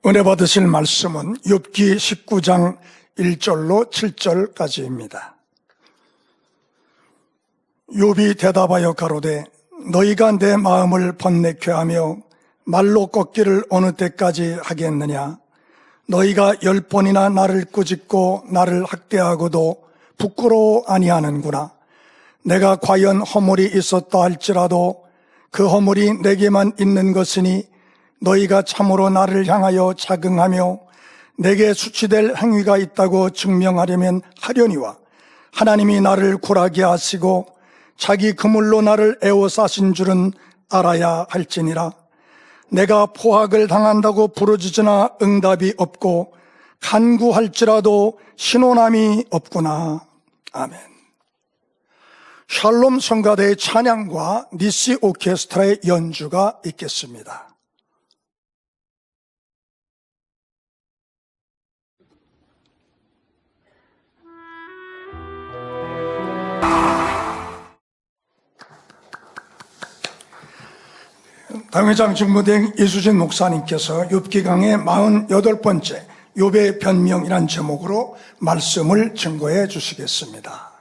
은혜 받으실 말씀은 욥기 19장 1절로 7절까지입니다. 욥이 대답하여 가로되 너희가 내 마음을 번뇌케 하며 말로 꺾기를 어느 때까지 하겠느냐. 너희가 10번이나 나를 꾸짖고 나를 학대하고도 부끄러워 아니하는구나. 내가 과연 허물이 있었다 할지라도 그 허물이 내게만 있는 것이니 너희가 참으로 나를 향하여 자긍하며 내게 수치될 행위가 있다고 증명하려면 하려니와 하나님이 나를 굴하게 하시고 자기 그물로 나를 에워싸신 줄은 알아야 할지니라. 내가 포악을 당한다고 부르짖으나 응답이 없고 간구할지라도 신호남이 없구나. 아멘. 샬롬 성가대의 찬양과 니시 오케스트라의 연주가 있겠습니다. 당회장 직무대행 이수진 목사님께서 욥기 강의 48번째 욥의 변명이란 제목으로 말씀을 증거해 주시겠습니다.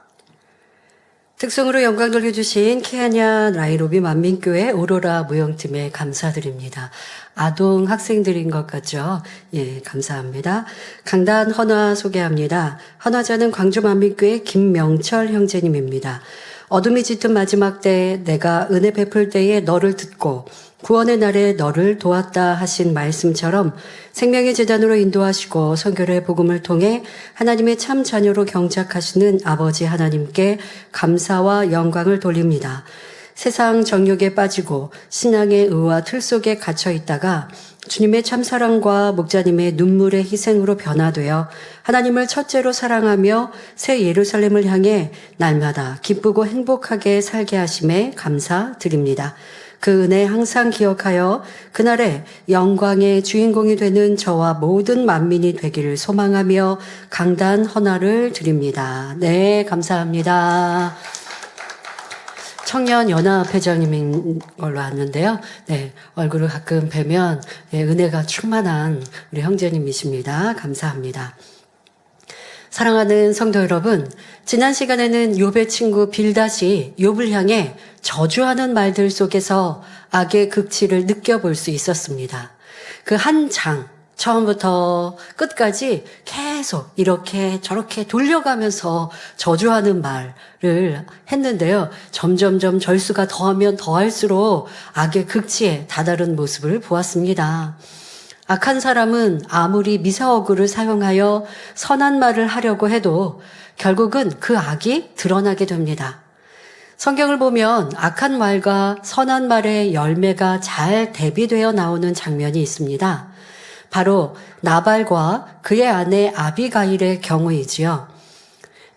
특성으로 영광 돌려주신 케아냐 나이로비 만민교회 오로라 무용팀에 감사드립니다. 아동 학생들인 것 같죠? 예, 감사합니다. 강단 헌화 소개합니다. 헌화자는 광주 만민교회 김명철 형제님입니다. 어둠이 짙은 마지막 때에 내가 은혜 베풀 때에 너를 듣고 구원의 날에 너를 도왔다 하신 말씀처럼 생명의 재단으로 인도하시고 선교의 복음을 통해 하나님의 참 자녀로 경작하시는 아버지 하나님께 감사와 영광을 돌립니다. 세상 정욕에 빠지고 신앙의 의와 틀 속에 갇혀 있다가 주님의 참사랑과 목자님의 눈물의 희생으로 변화되어 하나님을 첫째로 사랑하며 새 예루살렘을 향해 날마다 기쁘고 행복하게 살게 하심에 감사드립니다. 그 은혜 항상 기억하여 그날에 영광의 주인공이 되는 저와 모든 만민이 되기를 소망하며 강단 헌화를 드립니다. 네, 감사합니다. 청년연합회장님인 걸로 아는데요. 네, 얼굴을 가끔 뵈면 은혜가 충만한 우리 형제님이십니다. 감사합니다. 사랑하는 성도 여러분, 지난 시간에는 욥의 친구 빌닷이 욥을 향해 저주하는 말들 속에서 악의 극치를 느껴볼 수 있었습니다. 그 한 장, 처음부터 끝까지 계속 이렇게 저렇게 돌려가면서 저주하는 말을 했는데요. 점점점 절수가 더하면 더할수록 악의 극치에 다다른 모습을 보았습니다. 악한 사람은 아무리 미사어구를 사용하여 선한 말을 하려고 해도 결국은 그 악이 드러나게 됩니다. 성경을 보면 악한 말과 선한 말의 열매가 잘 대비되어 나오는 장면이 있습니다. 바로 나발과 그의 아내 아비가일의 경우이지요.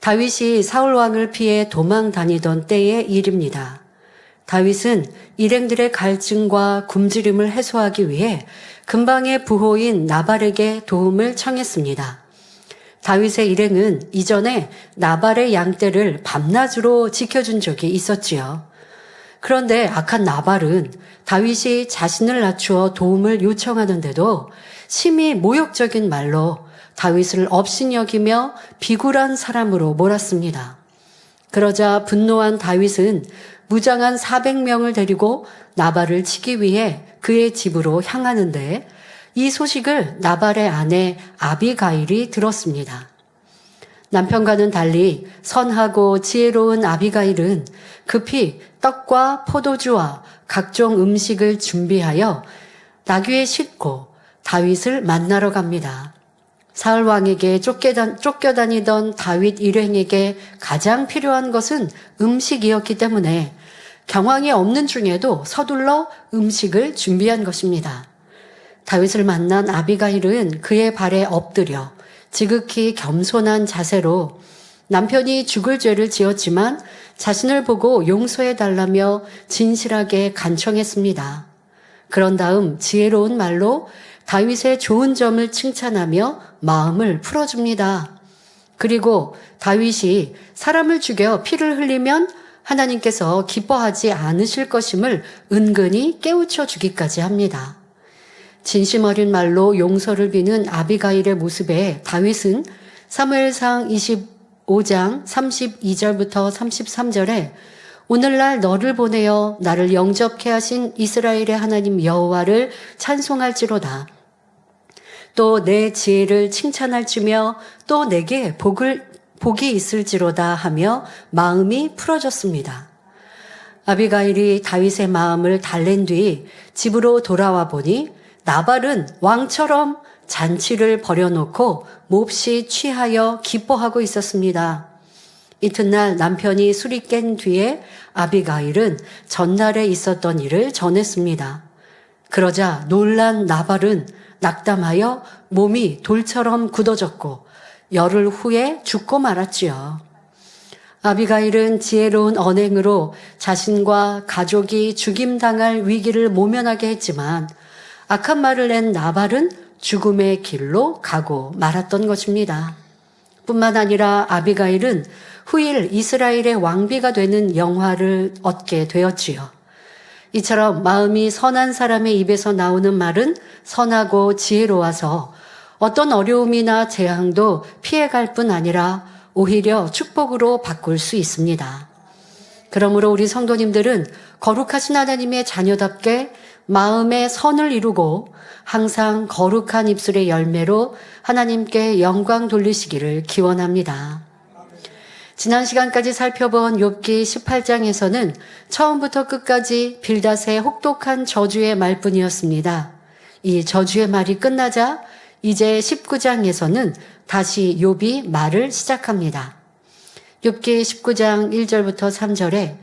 다윗이 사울 왕을 피해 도망 다니던 때의 일입니다. 다윗은 일행들의 갈증과 굶주림을 해소하기 위해 근방의 부호인 나발에게 도움을 청했습니다. 다윗의 일행은 이전에 나발의 양떼를 밤낮으로 지켜준 적이 있었지요. 그런데 악한 나발은 다윗이 자신을 낮추어 도움을 요청하는데도 심히 모욕적인 말로 다윗을 업신여기며 비굴한 사람으로 몰았습니다. 그러자 분노한 다윗은 무장한 400명을 데리고 나발을 치기 위해 그의 집으로 향하는데 이 소식을 나발의 아내 아비가일이 들었습니다. 남편과는 달리 선하고 지혜로운 아비가일은 급히 떡과 포도주와 각종 음식을 준비하여 나귀에 싣고 다윗을 만나러 갑니다. 사울 왕에게 쫓겨다니던 다윗 일행에게 가장 필요한 것은 음식이었기 때문에 경황이 없는 중에도 서둘러 음식을 준비한 것입니다. 다윗을 만난 아비가일은 그의 발에 엎드려 지극히 겸손한 자세로 남편이 죽을 죄를 지었지만 자신을 보고 용서해달라며 진실하게 간청했습니다. 그런 다음 지혜로운 말로 다윗의 좋은 점을 칭찬하며 마음을 풀어줍니다. 그리고 다윗이 사람을 죽여 피를 흘리면 하나님께서 기뻐하지 않으실 것임을 은근히 깨우쳐 주기까지 합니다. 진심 어린 말로 용서를 비는 아비가일의 모습에 다윗은 사무엘상 25장 32절부터 33절에 오늘날 너를 보내어 나를 영접케 하신 이스라엘의 하나님 여호와를 찬송할지로다. 또 내 지혜를 칭찬할지며 또 내게 복이 있을지로다 하며 마음이 풀어졌습니다. 아비가일이 다윗의 마음을 달랜 뒤 집으로 돌아와 보니 나발은 왕처럼 잔치를 벌여놓고 몹시 취하여 기뻐하고 있었습니다. 이튿날 남편이 술이 깬 뒤에 아비가일은 전날에 있었던 일을 전했습니다. 그러자 놀란 나발은 낙담하여 몸이 돌처럼 굳어졌고 열흘 후에 죽고 말았지요. 아비가일은 지혜로운 언행으로 자신과 가족이 죽임당할 위기를 모면하게 했지만 악한 말을 낸 나발은 죽음의 길로 가고 말았던 것입니다. 뿐만 아니라 아비가일은 후일 이스라엘의 왕비가 되는 영화를 얻게 되었지요. 이처럼 마음이 선한 사람의 입에서 나오는 말은 선하고 지혜로워서 어떤 어려움이나 재앙도 피해갈 뿐 아니라 오히려 축복으로 바꿀 수 있습니다. 그러므로 우리 성도님들은 거룩하신 하나님의 자녀답게 마음의 선을 이루고 항상 거룩한 입술의 열매로 하나님께 영광 돌리시기를 기원합니다. 지난 시간까지 살펴본 욥기 18장에서는 처음부터 끝까지 빌닷의 혹독한 저주의 말뿐이었습니다. 이 저주의 말이 끝나자 이제 19장에서는 다시 욥이 말을 시작합니다. 욥기 19장 1절부터 3절에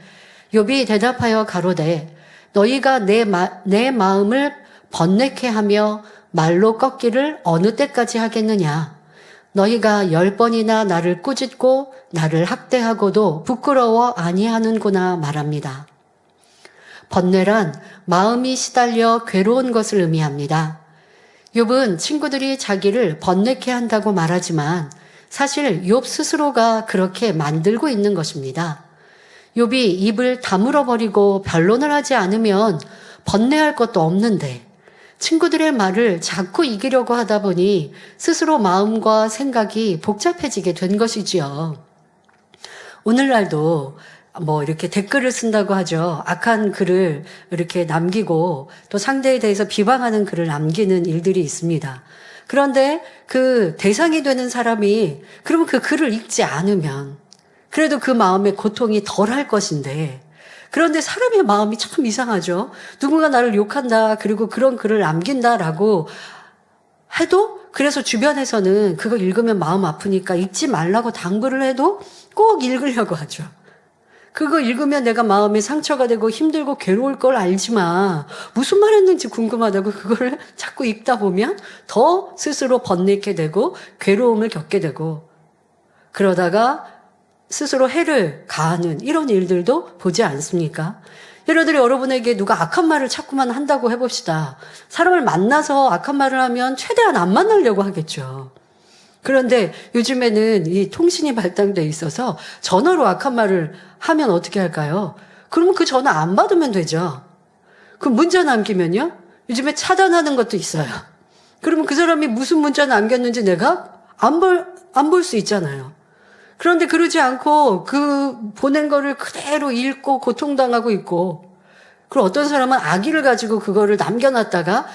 욥이 대답하여 가로되 너희가 내 마음을 번뇌케 하며 말로 꺾기를 어느 때까지 하겠느냐. 너희가 10번이나 나를 꾸짖고 나를 학대하고도 부끄러워 아니하는구나 말합니다. 번뇌란 마음이 시달려 괴로운 것을 의미합니다. 욥은 친구들이 자기를 번뇌케 한다고 말하지만 사실 욥 스스로가 그렇게 만들고 있는 것입니다. 욥이 입을 다물어 버리고 변론을 하지 않으면 번뇌할 것도 없는데 친구들의 말을 자꾸 이기려고 하다 보니 스스로 마음과 생각이 복잡해지게 된 것이지요. 오늘날도 이렇게 댓글을 쓴다고 하죠. 악한 글을 이렇게 남기고 또 상대에 대해서 비방하는 글을 남기는 일들이 있습니다. 그런데 그 대상이 되는 사람이 그러면 그 글을 읽지 않으면 그래도 그 마음의 고통이 덜할 것인데 그런데 사람의 마음이 참 이상하죠. 누군가 나를 욕한다, 그리고 그런 글을 남긴다라고 해도 그래서 주변에서는 그거 읽으면 마음 아프니까 읽지 말라고 당부를 해도 꼭 읽으려고 하죠. 그거 읽으면 내가 마음에 상처가 되고 힘들고 괴로울 걸 알지만 무슨 말 했는지 궁금하다고 그걸 자꾸 읽다 보면 더 스스로 번뇌게 되고 괴로움을 겪게 되고 그러다가 스스로 해를 가하는 이런 일들도 보지 않습니까? 예를 들어 여러분에게 누가 악한 말을 자꾸만 한다고 해봅시다. 사람을 만나서 악한 말을 하면 최대한 안 만나려고 하겠죠. 그런데 요즘에는 이 통신이 발달돼 있어서 전화로 악한 말을 하면 어떻게 할까요? 그러면 그 전화 안 받으면 되죠. 그 문자 남기면요. 요즘에 차단하는 것도 있어요. 그러면 그 사람이 무슨 문자 남겼는지 내가 안 볼 수 있잖아요. 그런데 그러지 않고 그 보낸 거를 그대로 읽고 고통당하고 있고, 그리고 어떤 사람은 악의를 가지고 그거를 남겨놨다가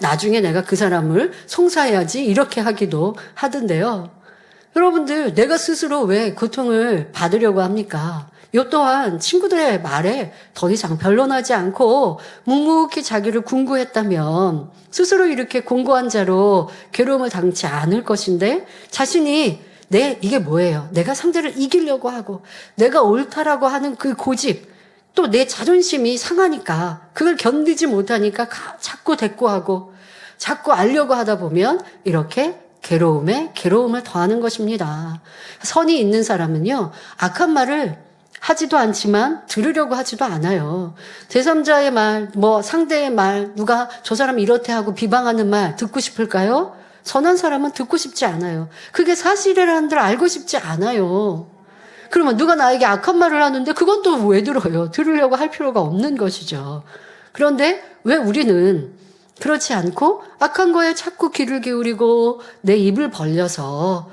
나중에 내가 그 사람을 송사해야지 이렇게 하기도 하던데요. 여러분들, 내가 스스로 왜 고통을 받으려고 합니까? 요 또한 친구들의 말에 더 이상 변론하지 않고 묵묵히 자기를 궁구했다면 스스로 이렇게 공고한 자로 괴로움을 당치 않을 것인데, 자신이 이게 뭐예요? 내가 상대를 이기려고 하고 내가 옳다라고 하는 그 고집, 또 내 자존심이 상하니까 그걸 견디지 못하니까 자꾸 대꾸하고 자꾸 알려고 하다 보면 이렇게 괴로움에 괴로움을 더하는 것입니다. 선이 있는 사람은요, 악한 말을 하지도 않지만 들으려고 하지도 않아요. 제3자의 말, 상대의 말, 누가 저 사람 이렇대 하고 비방하는 말 듣고 싶을까요? 선한 사람은 듣고 싶지 않아요. 그게 사실이라는 걸 알고 싶지 않아요. 그러면 누가 나에게 악한 말을 하는데 그건 또 왜 들어요? 들으려고 할 필요가 없는 것이죠. 그런데 왜 우리는 그렇지 않고 악한 거에 자꾸 귀를 기울이고 내 입을 벌려서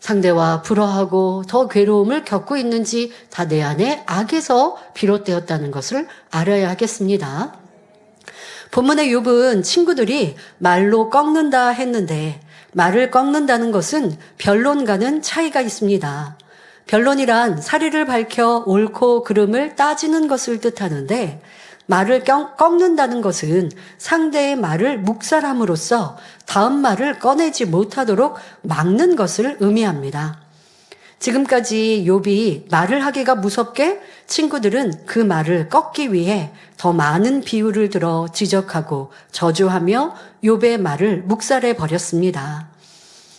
상대와 불화하고 더 괴로움을 겪고 있는지 다 내 안에 악에서 비롯되었다는 것을 알아야 하겠습니다. 본문의 욥은 친구들이 말로 꺾는다 했는데 말을 꺾는다는 것은 변론과는 차이가 있습니다. 변론이란 사리를 밝혀 옳고 그름을 따지는 것을 뜻하는데 말을 꺾는다는 것은 상대의 말을 묵살함으로써 다음 말을 꺼내지 못하도록 막는 것을 의미합니다. 지금까지 욥이 말을 하기가 무섭게 친구들은 그 말을 꺾기 위해 더 많은 비유를 들어 지적하고 저주하며 욥의 말을 묵살해 버렸습니다.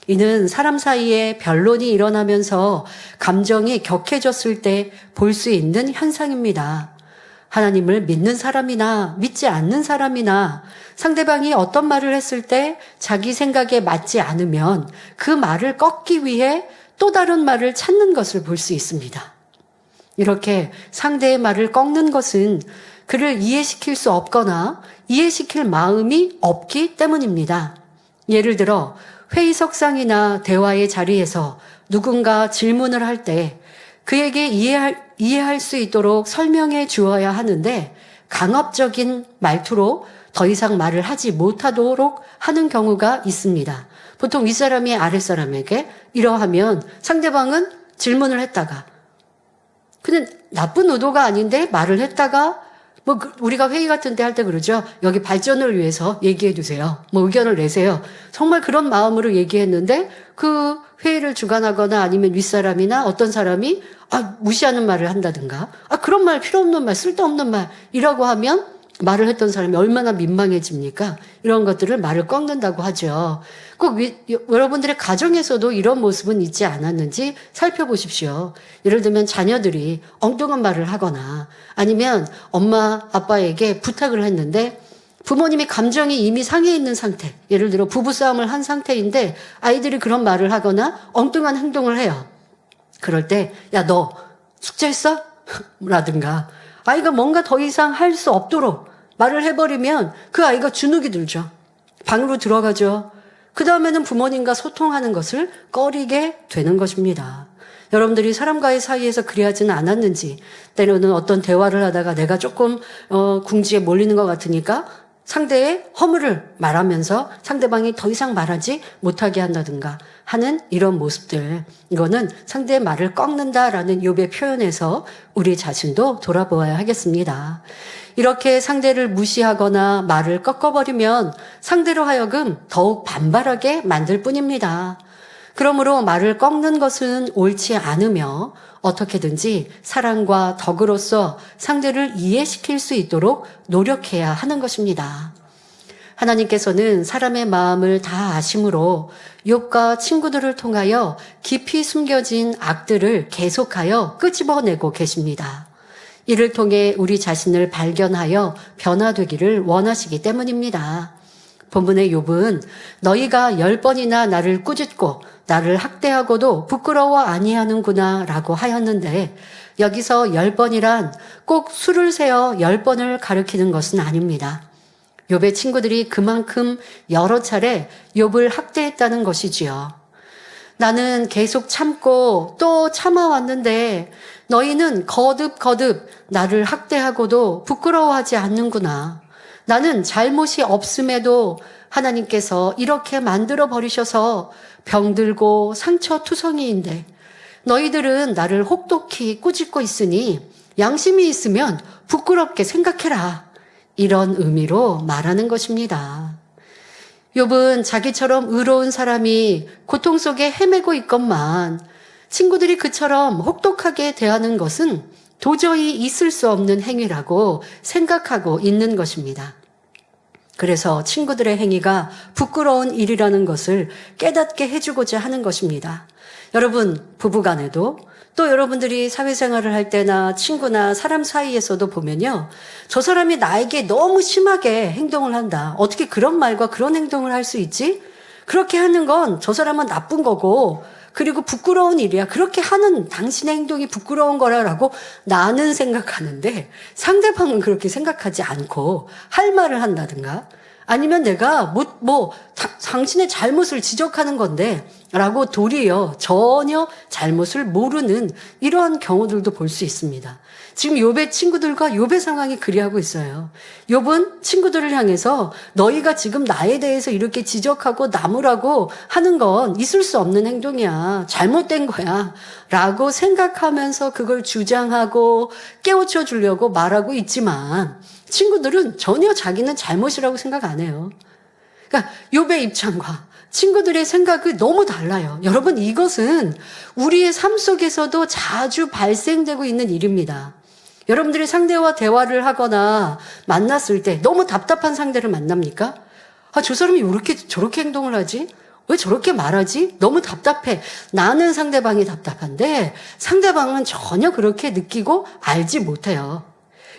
이는 사람 사이에 변론이 일어나면서 감정이 격해졌을 때 볼 수 있는 현상입니다. 하나님을 믿는 사람이나 믿지 않는 사람이나 상대방이 어떤 말을 했을 때 자기 생각에 맞지 않으면 그 말을 꺾기 위해 또 다른 말을 찾는 것을 볼 수 있습니다. 이렇게 상대의 말을 꺾는 것은 그를 이해시킬 수 없거나 이해시킬 마음이 없기 때문입니다. 예를 들어 회의석상이나 대화의 자리에서 누군가 질문을 할 때 그에게 이해할 수 있도록 설명해 주어야 하는데 강압적인 말투로 더 이상 말을 하지 못하도록 하는 경우가 있습니다. 보통 윗사람이 아랫사람에게 이러하면 상대방은 질문을 했다가 그냥 나쁜 의도가 아닌데 말을 했다가 우리가 회의 같은 데 할 때 그러죠. 여기 발전을 위해서 얘기해 주세요. 의견을 내세요. 정말 그런 마음으로 얘기했는데 그 회의를 주관하거나 아니면 윗사람이나 어떤 사람이 무시하는 말을 한다든가 그런 말 필요 없는 말 쓸데없는 말이라고 하면 말을 했던 사람이 얼마나 민망해집니까? 이런 것들을 말을 꺾는다고 하죠. 꼭 여러분들의 가정에서도 이런 모습은 있지 않았는지 살펴보십시오. 예를 들면 자녀들이 엉뚱한 말을 하거나 아니면 엄마 아빠에게 부탁을 했는데 부모님이 감정이 이미 상해 있는 상태, 예를 들어 부부싸움을 한 상태인데 아이들이 그런 말을 하거나 엉뚱한 행동을 해요. 그럴 때 야, 너 숙제했어? 라든가 아이가 뭔가 더 이상 할 수 없도록 말을 해버리면 그 아이가 주눅이 들죠. 방으로 들어가죠. 그 다음에는 부모님과 소통하는 것을 꺼리게 되는 것입니다. 여러분들이 사람과의 사이에서 그리하지는 않았는지 때로는 어떤 대화를 하다가 내가 조금 궁지에 몰리는 것 같으니까 상대의 허물을 말하면서 상대방이 더 이상 말하지 못하게 한다든가 하는 이런 모습들, 이거는 상대의 말을 꺾는다라는 욥의 표현에서 우리 자신도 돌아보아야 하겠습니다. 이렇게 상대를 무시하거나 말을 꺾어버리면 상대로 하여금 더욱 반발하게 만들 뿐입니다. 그러므로 말을 꺾는 것은 옳지 않으며 어떻게든지 사랑과 덕으로서 상대를 이해시킬 수 있도록 노력해야 하는 것입니다. 하나님께서는 사람의 마음을 다 아심으로 욥과 친구들을 통하여 깊이 숨겨진 악들을 계속하여 끄집어내고 계십니다. 이를 통해 우리 자신을 발견하여 변화되기를 원하시기 때문입니다. 본문의 욥은 너희가 10번이나 나를 꾸짖고 나를 학대하고도 부끄러워 아니하는구나 라고 하였는데 여기서 10번이란 꼭 수를 세어 10번을 가리키는 것은 아닙니다. 욥의 친구들이 그만큼 여러 차례 욥을 학대했다는 것이지요. 나는 계속 참고 또 참아왔는데 너희는 거듭 나를 학대하고도 부끄러워하지 않는구나. 나는 잘못이 없음에도 하나님께서 이렇게 만들어 버리셔서 병들고 상처투성이인데 너희들은 나를 혹독히 꾸짖고 있으니 양심이 있으면 부끄럽게 생각해라. 이런 의미로 말하는 것입니다. 욥은 자기처럼 의로운 사람이 고통 속에 헤매고 있건만 친구들이 그처럼 혹독하게 대하는 것은 도저히 있을 수 없는 행위라고 생각하고 있는 것입니다. 그래서 친구들의 행위가 부끄러운 일이라는 것을 깨닫게 해주고자 하는 것입니다. 여러분, 부부간에도 또 여러분들이 사회생활을 할 때나 친구나 사람 사이에서도 보면요. 저 사람이 나에게 너무 심하게 행동을 한다. 어떻게 그런 말과 그런 행동을 할 수 있지? 그렇게 하는 건 저 사람은 나쁜 거고 그리고 부끄러운 일이야. 그렇게 하는 당신의 행동이 부끄러운 거라고 나는 생각하는데 상대방은 그렇게 생각하지 않고 할 말을 한다든가 아니면 내가 당신의 잘못을 지적하는 건데 라고 도리어 전혀 잘못을 모르는 이러한 경우들도 볼 수 있습니다. 지금 욥의 친구들과 욥의 상황이 그리하고 있어요. 욥은 친구들을 향해서 너희가 지금 나에 대해서 이렇게 지적하고 나무라고 하는 건 있을 수 없는 행동이야. 잘못된 거야. 라고 생각하면서 그걸 주장하고 깨우쳐 주려고 말하고 있지만 친구들은 전혀 자기는 잘못이라고 생각 안 해요. 그러니까 욥의 입장과 친구들의 생각이 너무 달라요. 여러분, 이것은 우리의 삶 속에서도 자주 발생되고 있는 일입니다. 여러분들이 상대와 대화를 하거나 만났을 때 너무 답답한 상대를 만납니까? 저 사람이 저렇게 행동을 하지? 왜 저렇게 말하지? 너무 답답해. 나는 상대방이 답답한데 상대방은 전혀 그렇게 느끼고 알지 못해요.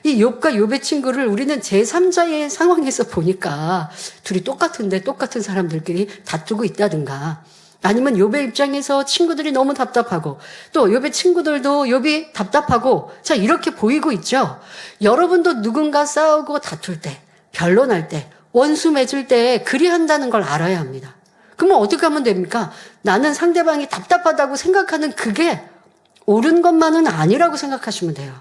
이 욥과 욥의 친구를 우리는 제3자의 상황에서 보니까 둘이 똑같은 사람들끼리 다투고 있다든가, 아니면 욥의 입장에서 친구들이 너무 답답하고 또 욥의 친구들도 욥이 답답하고, 자, 이렇게 보이고 있죠. 여러분도 누군가 싸우고 다툴 때, 변론할 때, 원수 맺을 때 그리한다는 걸 알아야 합니다. 그러면 어떻게 하면 됩니까? 나는 상대방이 답답하다고 생각하는 그게 옳은 것만은 아니라고 생각하시면 돼요.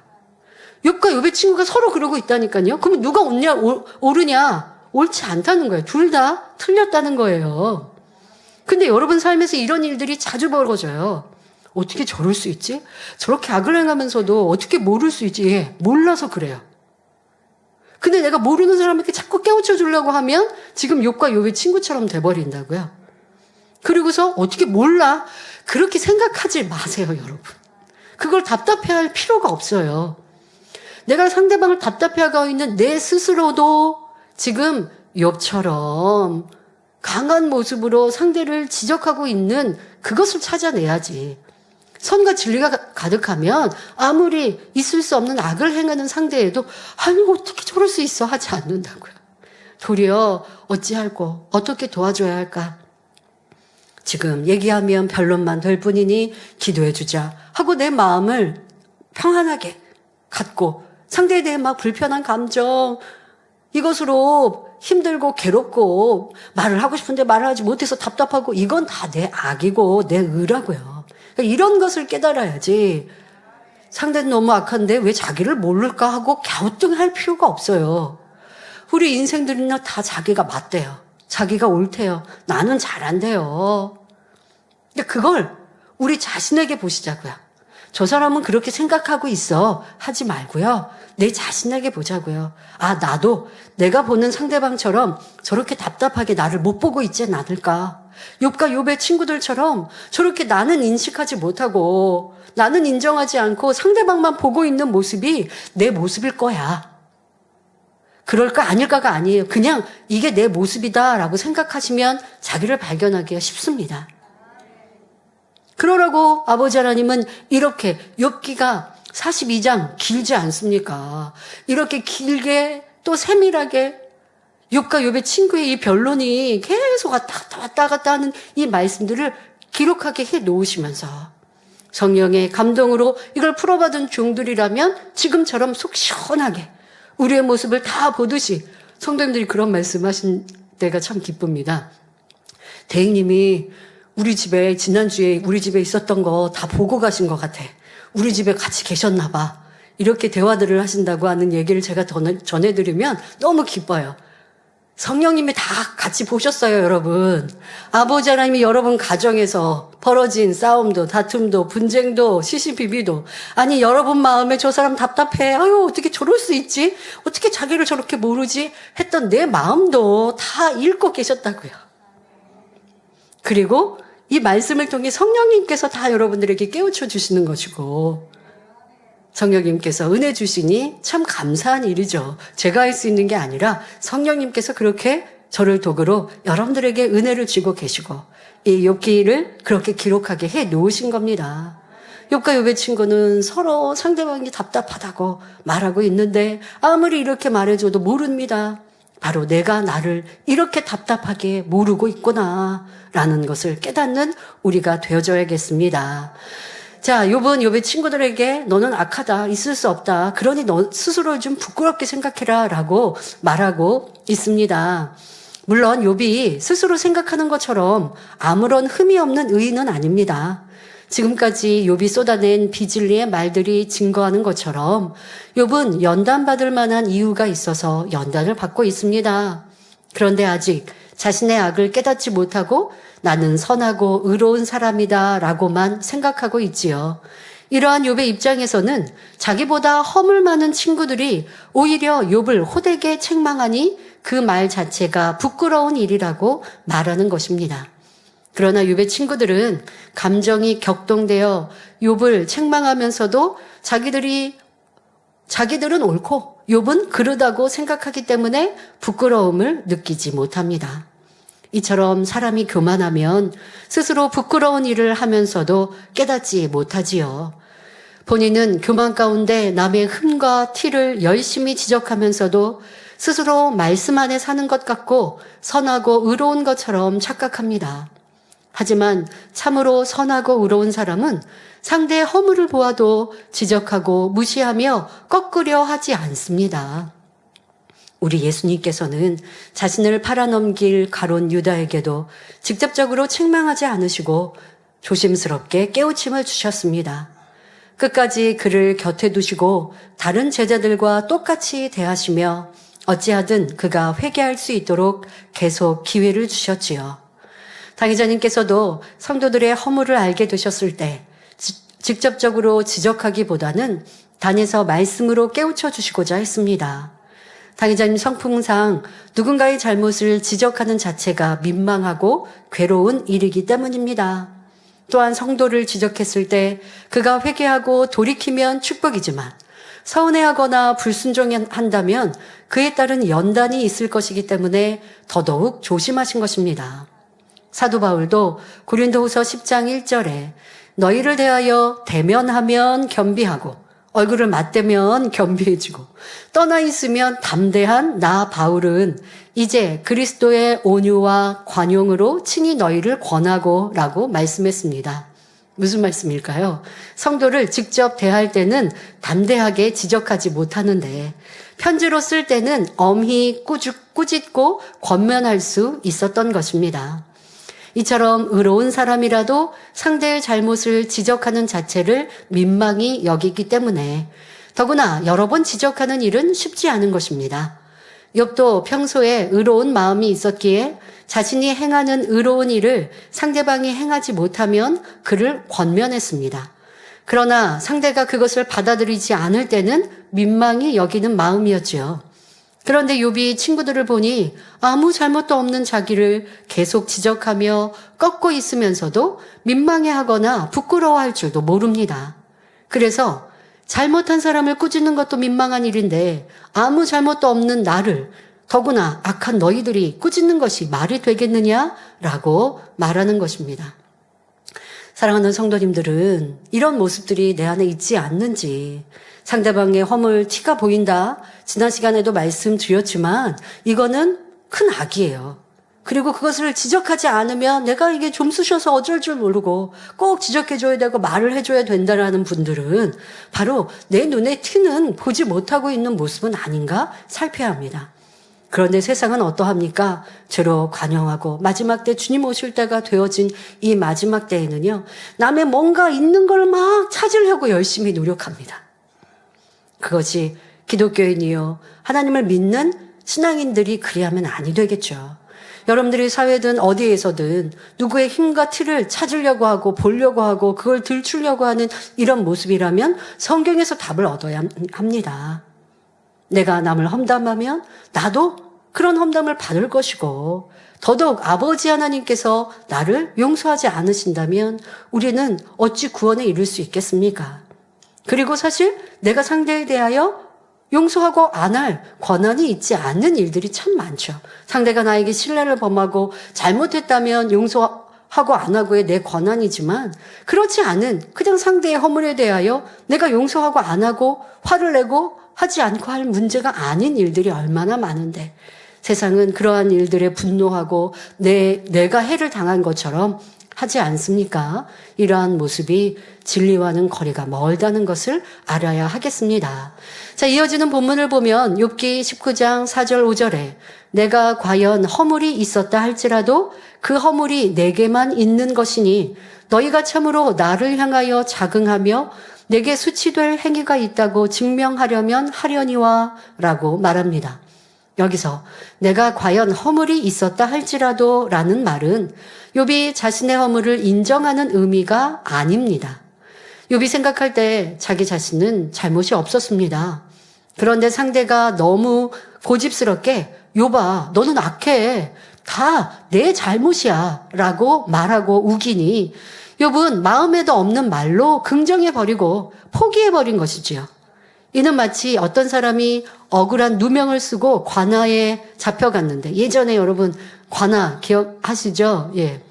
욥과 욥의 친구가 서로 그러고 있다니까요. 그러면 누가 옳으냐? 옳지 않다는 거예요. 둘 다 틀렸다는 거예요. 근데 여러분 삶에서 이런 일들이 자주 벌어져요. 어떻게 저럴 수 있지? 저렇게 악을 행하면서도 어떻게 모를 수 있지? 예, 몰라서 그래요. 근데 내가 모르는 사람에게 자꾸 깨우쳐 주려고 하면 지금 욥과 욥의 친구처럼 돼버린다고요. 그리고서 어떻게 몰라? 그렇게 생각하지 마세요, 여러분. 그걸 답답해할 필요가 없어요. 내가 상대방을 답답해하고 있는 내 스스로도 지금 욥처럼 강한 모습으로 상대를 지적하고 있는 그것을 찾아내야지. 선과 진리가 가득하면 아무리 있을 수 없는 악을 행하는 상대에도 아니 어떻게 저럴 수 있어 하지 않는다고요. 도리어 어찌할꼬 어떻게 도와줘야 할까. 지금 얘기하면 변론만 될 뿐이니 기도해 주자 하고 내 마음을 평안하게 갖고 상대에 대해 막 불편한 감정, 이것으로 힘들고 괴롭고 말을 하고 싶은데 말을 하지 못해서 답답하고, 이건 다 내 악이고 내 의라고요. 그러니까 이런 것을 깨달아야지 상대는 너무 악한데 왜 자기를 모를까 하고 갸우뚱할 필요가 없어요. 우리 인생들은요 다 자기가 맞대요. 자기가 옳대요. 나는 잘한대요. 근데 그걸 우리 자신에게 보시자고요. 저 사람은 그렇게 생각하고 있어 하지 말고요. 내 자신에게 보자고요. 아, 나도 내가 보는 상대방처럼 저렇게 답답하게 나를 못 보고 있진 않을까. 욥과 욥의 친구들처럼 저렇게 나는 인식하지 못하고 나는 인정하지 않고 상대방만 보고 있는 모습이 내 모습일 거야. 그럴까 아닐까가 아니에요. 그냥 이게 내 모습이다라고 생각하시면 자기를 발견하기가 쉽습니다. 그러라고 아버지 하나님은 이렇게 욥기가 42장 길지 않습니까? 이렇게 길게 또 세밀하게 욥과 욥의 친구의 이 변론이 계속 왔다 갔다 하는 이 말씀들을 기록하게 해 놓으시면서 성령의 감동으로 이걸 풀어받은 종들이라면 지금처럼 속 시원하게 우리의 모습을 다 보듯이, 성도님들이 그런 말씀하신 때가 참 기쁩니다. 대행님이 우리 집에 지난주에 우리 집에 있었던 거 다 보고 가신 것 같아. 우리 집에 같이 계셨나 봐. 이렇게 대화들을 하신다고 하는 얘기를 제가 전해드리면 너무 기뻐요. 성령님이 다 같이 보셨어요, 여러분. 아버지 하나님이 여러분 가정에서 벌어진 싸움도 다툼도 분쟁도 시시비비도, 아니 여러분 마음에 저 사람 답답해, 아유 어떻게 저럴 수 있지, 어떻게 자기를 저렇게 모르지 했던 내 마음도 다 읽고 계셨다고요. 그리고 이 말씀을 통해 성령님께서 다 여러분들에게 깨우쳐 주시는 것이고, 성령님께서 은혜 주시니 참 감사한 일이죠. 제가 할 수 있는 게 아니라 성령님께서 그렇게 저를 도구로 여러분들에게 은혜를 주고 계시고 이 욥기를 그렇게 기록하게 해 놓으신 겁니다. 욥과 욥의 친구는 서로 상대방이 답답하다고 말하고 있는데 아무리 이렇게 말해줘도 모릅니다. 바로 내가 나를 이렇게 답답하게 모르고 있구나 라는 것을 깨닫는 우리가 되어줘야겠습니다. 자, 욥의 친구들에게 너는 악하다, 있을 수 없다. 그러니 너 스스로를 좀 부끄럽게 생각해라 라고 말하고 있습니다. 물론 욥이 스스로 생각하는 것처럼 아무런 흠이 없는 의인은 아닙니다. 지금까지 욥이 쏟아낸 비진리의 말들이 증거하는 것처럼 욥은 연단받을 만한 이유가 있어서 연단을 받고 있습니다. 그런데 아직 자신의 악을 깨닫지 못하고 나는 선하고 의로운 사람이다 라고만 생각하고 있지요. 이러한 욥의 입장에서는 자기보다 허물 많은 친구들이 오히려 욥을 호되게 책망하니 그 말 자체가 부끄러운 일이라고 말하는 것입니다. 그러나 욥의 친구들은 감정이 격동되어 욥을 책망하면서도 자기들은 옳고 욥은 그르다고 생각하기 때문에 부끄러움을 느끼지 못합니다. 이처럼 사람이 교만하면 스스로 부끄러운 일을 하면서도 깨닫지 못하지요. 본인은 교만 가운데 남의 흠과 티를 열심히 지적하면서도 스스로 말씀 안에 사는 것 같고 선하고 의로운 것처럼 착각합니다. 하지만 참으로 선하고 의로운 사람은 상대의 허물을 보아도 지적하고 무시하며 꺾으려 하지 않습니다. 우리 예수님께서는 자신을 팔아넘길 가론 유다에게도 직접적으로 책망하지 않으시고 조심스럽게 깨우침을 주셨습니다. 끝까지 그를 곁에 두시고 다른 제자들과 똑같이 대하시며 어찌하든 그가 회개할 수 있도록 계속 기회를 주셨지요. 당회자님께서도 성도들의 허물을 알게 되셨을 때 직접적으로 지적하기보다는 단에서 말씀으로 깨우쳐 주시고자 했습니다. 당회자님 성품상 누군가의 잘못을 지적하는 자체가 민망하고 괴로운 일이기 때문입니다. 또한 성도를 지적했을 때 그가 회개하고 돌이키면 축복이지만 서운해하거나 불순종한다면 그에 따른 연단이 있을 것이기 때문에 더더욱 조심하신 것입니다. 사도 바울도 고린도후서 10장 1절에 너희를 대하여 대면하면 겸비하고 얼굴을 맞대면 겸비해지고 떠나 있으면 담대한 나 바울은 이제 그리스도의 온유와 관용으로 친히 너희를 권하고 라고 말씀했습니다. 무슨 말씀일까요? 성도를 직접 대할 때는 담대하게 지적하지 못하는데 편지로 쓸 때는 엄히 꾸짖고 권면할 수 있었던 것입니다. 이처럼 의로운 사람이라도 상대의 잘못을 지적하는 자체를 민망히 여기기 때문에 더구나 여러 번 지적하는 일은 쉽지 않은 것입니다. 욥도 평소에 의로운 마음이 있었기에 자신이 행하는 의로운 일을 상대방이 행하지 못하면 그를 권면했습니다. 그러나 상대가 그것을 받아들이지 않을 때는 민망히 여기는 마음이었지요. 그런데 욥이 친구들을 보니 아무 잘못도 없는 자기를 계속 지적하며 꺾고 있으면서도 민망해하거나 부끄러워할 줄도 모릅니다. 그래서 잘못한 사람을 꾸짖는 것도 민망한 일인데 아무 잘못도 없는 나를 더구나 악한 너희들이 꾸짖는 것이 말이 되겠느냐라고 말하는 것입니다. 사랑하는 성도님들은 이런 모습들이 내 안에 있지 않는지, 상대방의 허물 티가 보인다. 지난 시간에도 말씀드렸지만 이거는 큰 악이에요. 그리고 그것을 지적하지 않으면 내가 이게 좀 쑤셔서 어쩔 줄 모르고 꼭 지적해줘야 되고 말을 해줘야 된다라는 분들은 바로 내 눈에 티는 보지 못하고 있는 모습은 아닌가 살펴야 합니다. 그런데 세상은 어떠합니까? 죄로 관영하고 마지막 때 주님 오실 때가 되어진 이 마지막 때에는요, 남의 뭔가 있는 걸 막 찾으려고 열심히 노력합니다. 그것이 기독교인이요, 하나님을 믿는 신앙인들이 그리하면 아니 되겠죠. 여러분들이 사회든 어디에서든 누구의 힘과 티를 찾으려고 하고 보려고 하고 그걸 들추려고 하는 이런 모습이라면 성경에서 답을 얻어야 합니다. 내가 남을 험담하면 나도 그런 험담을 받을 것이고, 더더욱 아버지 하나님께서 나를 용서하지 않으신다면 우리는 어찌 구원에 이를 수 있겠습니까? 그리고 사실 내가 상대에 대하여 용서하고 안 할 권한이 있지 않는 일들이 참 많죠. 상대가 나에게 신뢰를 범하고 잘못했다면 용서하고 안 하고의 내 권한이지만, 그렇지 않은 그냥 상대의 허물에 대하여 내가 용서하고 안 하고 화를 내고 하지 않고 할 문제가 아닌 일들이 얼마나 많은데, 세상은 그러한 일들에 분노하고 내가 해를 당한 것처럼 하지 않습니까? 이러한 모습이 진리와는 거리가 멀다는 것을 알아야 하겠습니다. 자, 이어지는 본문을 보면 욥기 19장 4절 5절에 내가 과연 허물이 있었다 할지라도 그 허물이 내게만 있는 것이니 너희가 참으로 나를 향하여 자긍하며 내게 수치될 행위가 있다고 증명하려면 하려니와 라고 말합니다. 여기서 내가 과연 허물이 있었다 할지라도 라는 말은 욥이 자신의 허물을 인정하는 의미가 아닙니다. 욥이 생각할 때 자기 자신은 잘못이 없었습니다. 그런데 상대가 너무 고집스럽게 욥아 너는 악해 다 내 잘못이야 라고 말하고 우기니 욥은 마음에도 없는 말로 긍정해버리고 포기해버린 것이지요. 이는 마치 어떤 사람이 억울한 누명을 쓰고 관아에 잡혀갔는데 예전에 여러분 관아 기억하시죠? 예.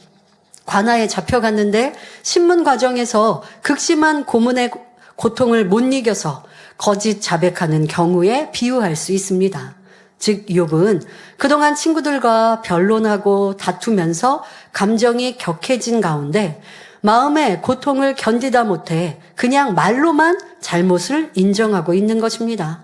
관아에 잡혀갔는데 신문 과정에서 극심한 고문의 고통을 못 이겨서 거짓 자백하는 경우에 비유할 수 있습니다. 즉 욥은 그동안 친구들과 변론하고 다투면서 감정이 격해진 가운데 마음의 고통을 견디다 못해 그냥 말로만 잘못을 인정하고 있는 것입니다.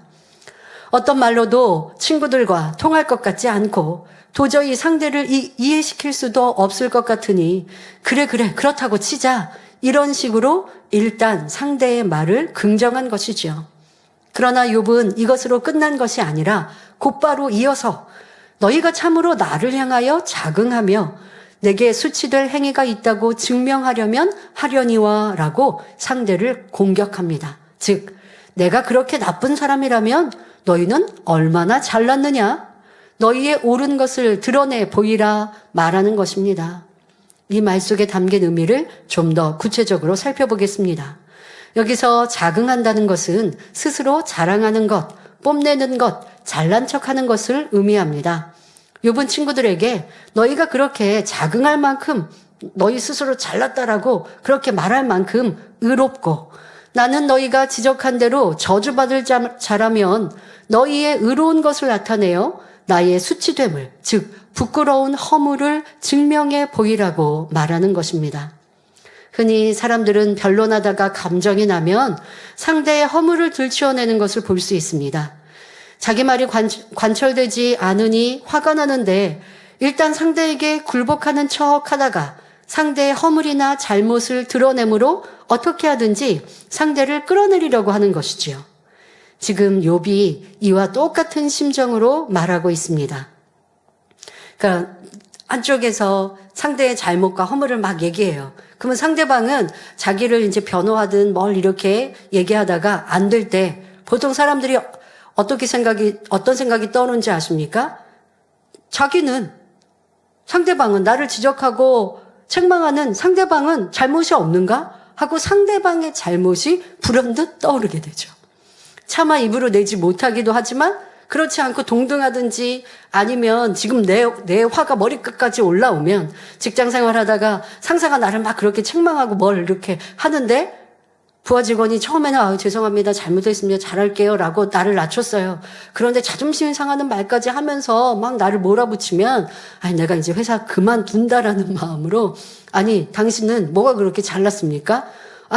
어떤 말로도 친구들과 통할 것 같지 않고 도저히 상대를 이해시킬 수도 없을 것 같으니 그래 그렇다고 치자 이런 식으로 일단 상대의 말을 긍정한 것이죠. 그러나 욥은 이것으로 끝난 것이 아니라 곧바로 이어서 너희가 참으로 나를 향하여 자긍하며 내게 수치될 행위가 있다고 증명하려면 하려니와 라고 상대를 공격합니다. 즉 내가 그렇게 나쁜 사람이라면 너희는 얼마나 잘났느냐? 너희의 옳은 것을 드러내 보이라 말하는 것입니다. 이 말 속에 담긴 의미를 좀 더 구체적으로 살펴보겠습니다. 여기서 자긍한다는 것은 스스로 자랑하는 것, 뽐내는 것, 잘난 척하는 것을 의미합니다. 욥은 친구들에게 너희가 그렇게 자긍할 만큼 너희 스스로 잘났다라고 그렇게 말할 만큼 의롭고 나는 너희가 지적한 대로 저주받을 자라면 너희의 의로운 것을 나타내어 나의 수치됨을 즉 부끄러운 허물을 증명해 보이라고 말하는 것입니다. 흔히 사람들은 변론하다가 감정이 나면 상대의 허물을 들추어내는 것을 볼 수 있습니다. 자기 말이 관철되지 않으니 화가 나는데 일단 상대에게 굴복하는 척 하다가 상대의 허물이나 잘못을 드러내므로 어떻게 하든지 상대를 끌어내리려고 하는 것이지요. 지금 욥이 이와 똑같은 심정으로 말하고 있습니다. 그러니까 한쪽에서 상대의 잘못과 허물을 막 얘기해요. 그러면 상대방은 자기를 이제 변호하든 뭘 이렇게 얘기하다가 안 될 때 보통 사람들이 어떤 생각이 떠오르는지 아십니까? 자기는 상대방은 나를 지적하고 책망하는 상대방은 잘못이 없는가? 하고 상대방의 잘못이 불현듯 떠오르게 되죠. 차마 입으로 내지 못하기도 하지만 그렇지 않고 동등하든지 아니면 지금 내 화가 머리끝까지 올라오면 직장 생활하다가 상사가 나를 막 그렇게 책망하고 뭘 이렇게 하는데 부하 직원이 처음에는 죄송합니다. 잘못했습니다. 잘할게요. 라고 나를 낮췄어요. 그런데 자존심이 상하는 말까지 하면서 막 나를 몰아붙이면 내가 이제 회사 그만둔다라는 마음으로 당신은 뭐가 그렇게 잘났습니까?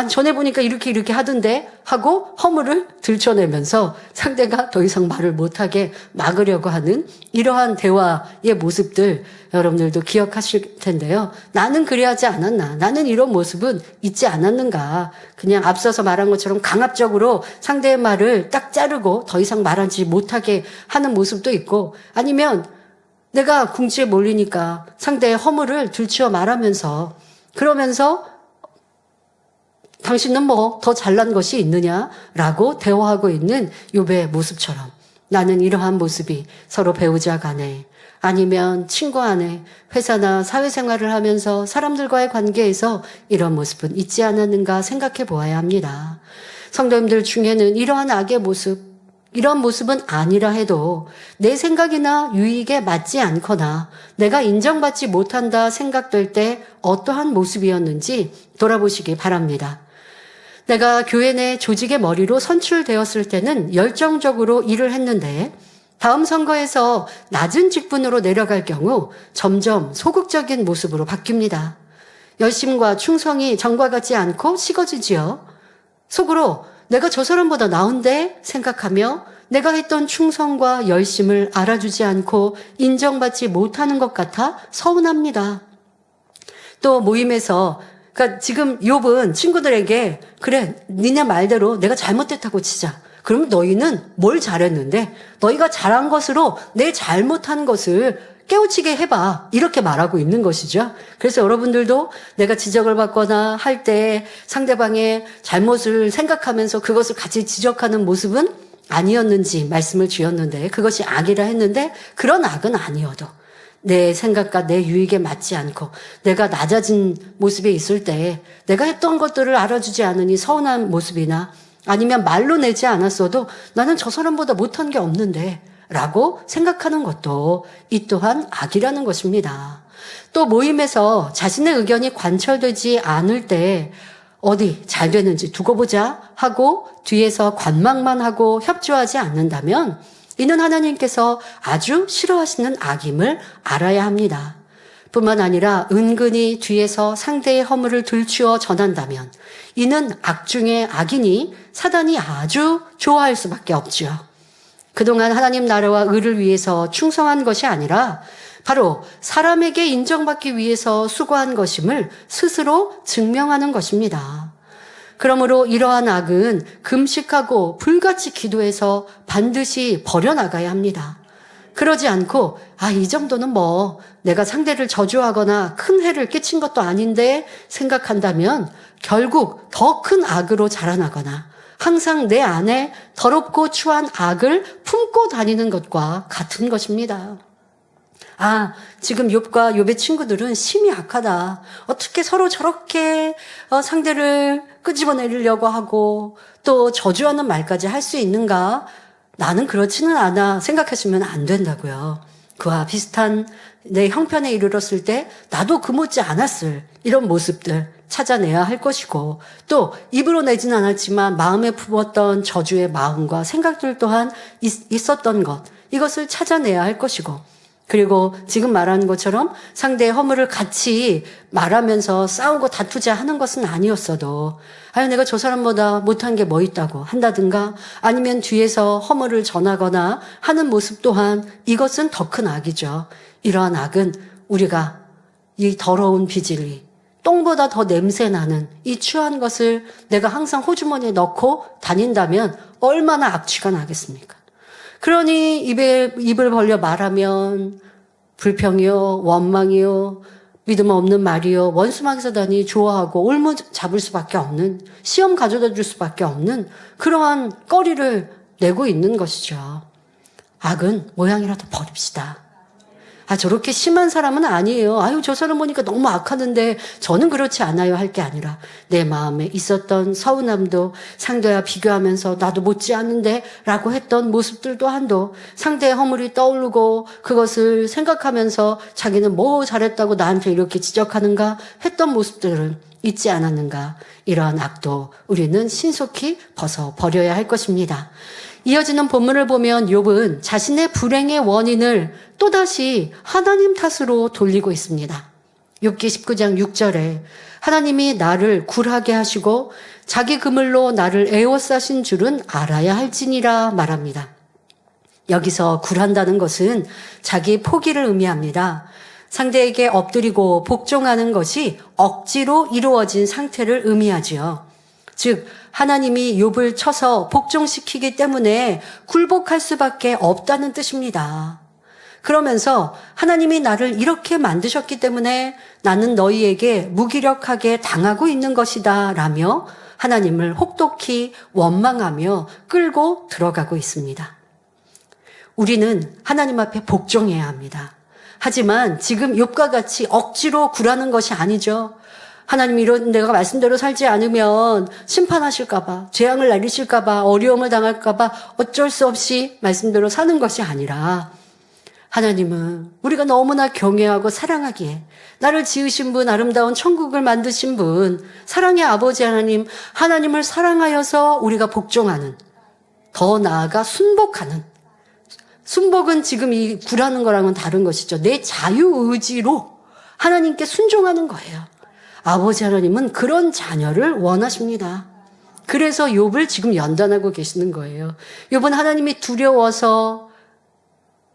전에 보니까 이렇게 하던데 하고 허물을 들춰내면서 상대가 더 이상 말을 못하게 막으려고 하는 이러한 대화의 모습들 여러분들도 기억하실 텐데요. 나는 그래야지 않았나? 나는 이런 모습은 있지 않았는가? 그냥 앞서서 말한 것처럼 강압적으로 상대의 말을 딱 자르고 더 이상 말하지 못하게 하는 모습도 있고 아니면 내가 궁지에 몰리니까 상대의 허물을 들추어 말하면서 그러면서 당신은 뭐 더 잘난 것이 있느냐라고 대화하고 있는 욥의 모습처럼 나는 이러한 모습이 서로 배우자 간에 아니면 친구 안에 회사나 사회생활을 하면서 사람들과의 관계에서 이런 모습은 있지 않았는가 생각해 보아야 합니다. 성도님들 중에는 이러한 악의 모습, 이런 모습은 아니라 해도 내 생각이나 유익에 맞지 않거나 내가 인정받지 못한다 생각될 때 어떠한 모습이었는지 돌아보시기 바랍니다. 내가 교회 내 조직의 머리로 선출되었을 때는 열정적으로 일을 했는데 다음 선거에서 낮은 직분으로 내려갈 경우 점점 소극적인 모습으로 바뀝니다. 열심과 충성이 전과 같지 않고 식어지지요. 속으로 내가 저 사람보다 나은데 생각하며 내가 했던 충성과 열심을 알아주지 않고 인정받지 못하는 것 같아 서운합니다. 또 모임에서 그러니까 지금 욥은 친구들에게 그래 니네 말대로 내가 잘못됐다고 치자. 그럼 너희는 뭘 잘했는데 너희가 잘한 것으로 내 잘못한 것을 깨우치게 해봐. 이렇게 말하고 있는 것이죠. 그래서 여러분들도 내가 지적을 받거나 할 때 상대방의 잘못을 생각하면서 그것을 같이 지적하는 모습은 아니었는지 말씀을 주었는데 그것이 악이라 했는데 그런 악은 아니어도 내 생각과 내 유익에 맞지 않고 내가 낮아진 모습에 있을 때 내가 했던 것들을 알아주지 않으니 서운한 모습이나 아니면 말로 내지 않았어도 나는 저 사람보다 못한 게 없는데 라고 생각하는 것도 이 또한 악이라는 것입니다. 또 모임에서 자신의 의견이 관철되지 않을 때 어디 잘 되는지 두고 보자 하고 뒤에서 관망만 하고 협조하지 않는다면 이는 하나님께서 아주 싫어하시는 악임을 알아야 합니다. 뿐만 아니라 은근히 뒤에서 상대의 허물을 들추어 전한다면 이는 악 중의 악이니 사단이 아주 좋아할 수밖에 없지요. 그동안 하나님 나라와 의를 위해서 충성한 것이 아니라 바로 사람에게 인정받기 위해서 수고한 것임을 스스로 증명하는 것입니다. 그러므로 이러한 악은 금식하고 불같이 기도해서 반드시 버려나가야 합니다. 그러지 않고 이 정도는 뭐 내가 상대를 저주하거나 큰 해를 끼친 것도 아닌데 생각한다면 결국 더 큰 악으로 자라나거나 항상 내 안에 더럽고 추한 악을 품고 다니는 것과 같은 것입니다. 지금 욥과 욥의 친구들은 심히 악하다. 어떻게 서로 저렇게 상대를 끄집어내려고 하고 또 저주하는 말까지 할 수 있는가? 나는 그렇지는 않아 생각하시면 안 된다고요. 그와 비슷한 내 형편에 이르렀을 때 나도 그 못지 않았을 이런 모습들 찾아내야 할 것이고 또 입으로 내지는 않았지만 마음에 품었던 저주의 마음과 생각들 또한 있었던 것 이것을 찾아내야 할 것이고 그리고 지금 말하는 것처럼 상대의 허물을 같이 말하면서 싸우고 다투자 하는 것은 아니었어도 내가 저 사람보다 못한 게 뭐 있다고 한다든가 아니면 뒤에서 허물을 전하거나 하는 모습 또한 이것은 더 큰 악이죠. 이러한 악은 우리가 이 더러운 비질리 똥보다 더 냄새나는 이 추한 것을 내가 항상 호주머니에 넣고 다닌다면 얼마나 악취가 나겠습니까? 그러니 입을 벌려 말하면 불평이요, 원망이요, 믿음 없는 말이요, 원수막에서 다니 좋아하고 올무 잡을 수밖에 없는, 시험 가져다 줄 수밖에 없는 그러한 거리를 내고 있는 것이죠. 악은 모양이라도 버립시다. 저렇게 심한 사람은 아니에요. 저 사람 보니까 너무 악하는데 저는 그렇지 않아요 할 게 아니라 내 마음에 있었던 서운함도 상대와 비교하면서 나도 못지 않은데 라고 했던 모습들도 한도 상대의 허물이 떠오르고 그것을 생각하면서 자기는 뭐 잘했다고 나한테 이렇게 지적하는가 했던 모습들은 있지 않았는가. 이러한 악도 우리는 신속히 벗어버려야 할 것입니다. 이어지는 본문을 보면 욥은 자신의 불행의 원인을 또다시 하나님 탓으로 돌리고 있습니다. 욥기 19장 6절에 하나님이 나를 굴하게 하시고 자기 그물로 나를 에워싸신 줄은 알아야 할지니라 말합니다. 여기서 굴한다는 것은 자기 포기를 의미합니다. 상대에게 엎드리고 복종하는 것이 억지로 이루어진 상태를 의미하지요. 즉 하나님이 욥을 쳐서 복종시키기 때문에 굴복할 수밖에 없다는 뜻입니다. 그러면서 하나님이 나를 이렇게 만드셨기 때문에 나는 너희에게 무기력하게 당하고 있는 것이다 라며 하나님을 혹독히 원망하며 끌고 들어가고 있습니다. 우리는 하나님 앞에 복종해야 합니다. 하지만 지금 욥과 같이 억지로 굴하는 것이 아니죠. 하나님 이런 내가 말씀대로 살지 않으면 심판하실까봐, 재앙을 내리실까봐, 어려움을 당할까봐 어쩔 수 없이 말씀대로 사는 것이 아니라 하나님은 우리가 너무나 경외하고 사랑하기에 나를 지으신 분, 아름다운 천국을 만드신 분, 사랑의 아버지 하나님, 하나님을 사랑하여서 우리가 복종하는, 더 나아가 순복하는, 순복은 지금 이 굴하는 거랑은 다른 것이죠. 내 자유의지로 하나님께 순종하는 거예요. 아버지 하나님은 그런 자녀를 원하십니다. 그래서 욥을 지금 연단하고 계시는 거예요. 욥은 하나님이 두려워서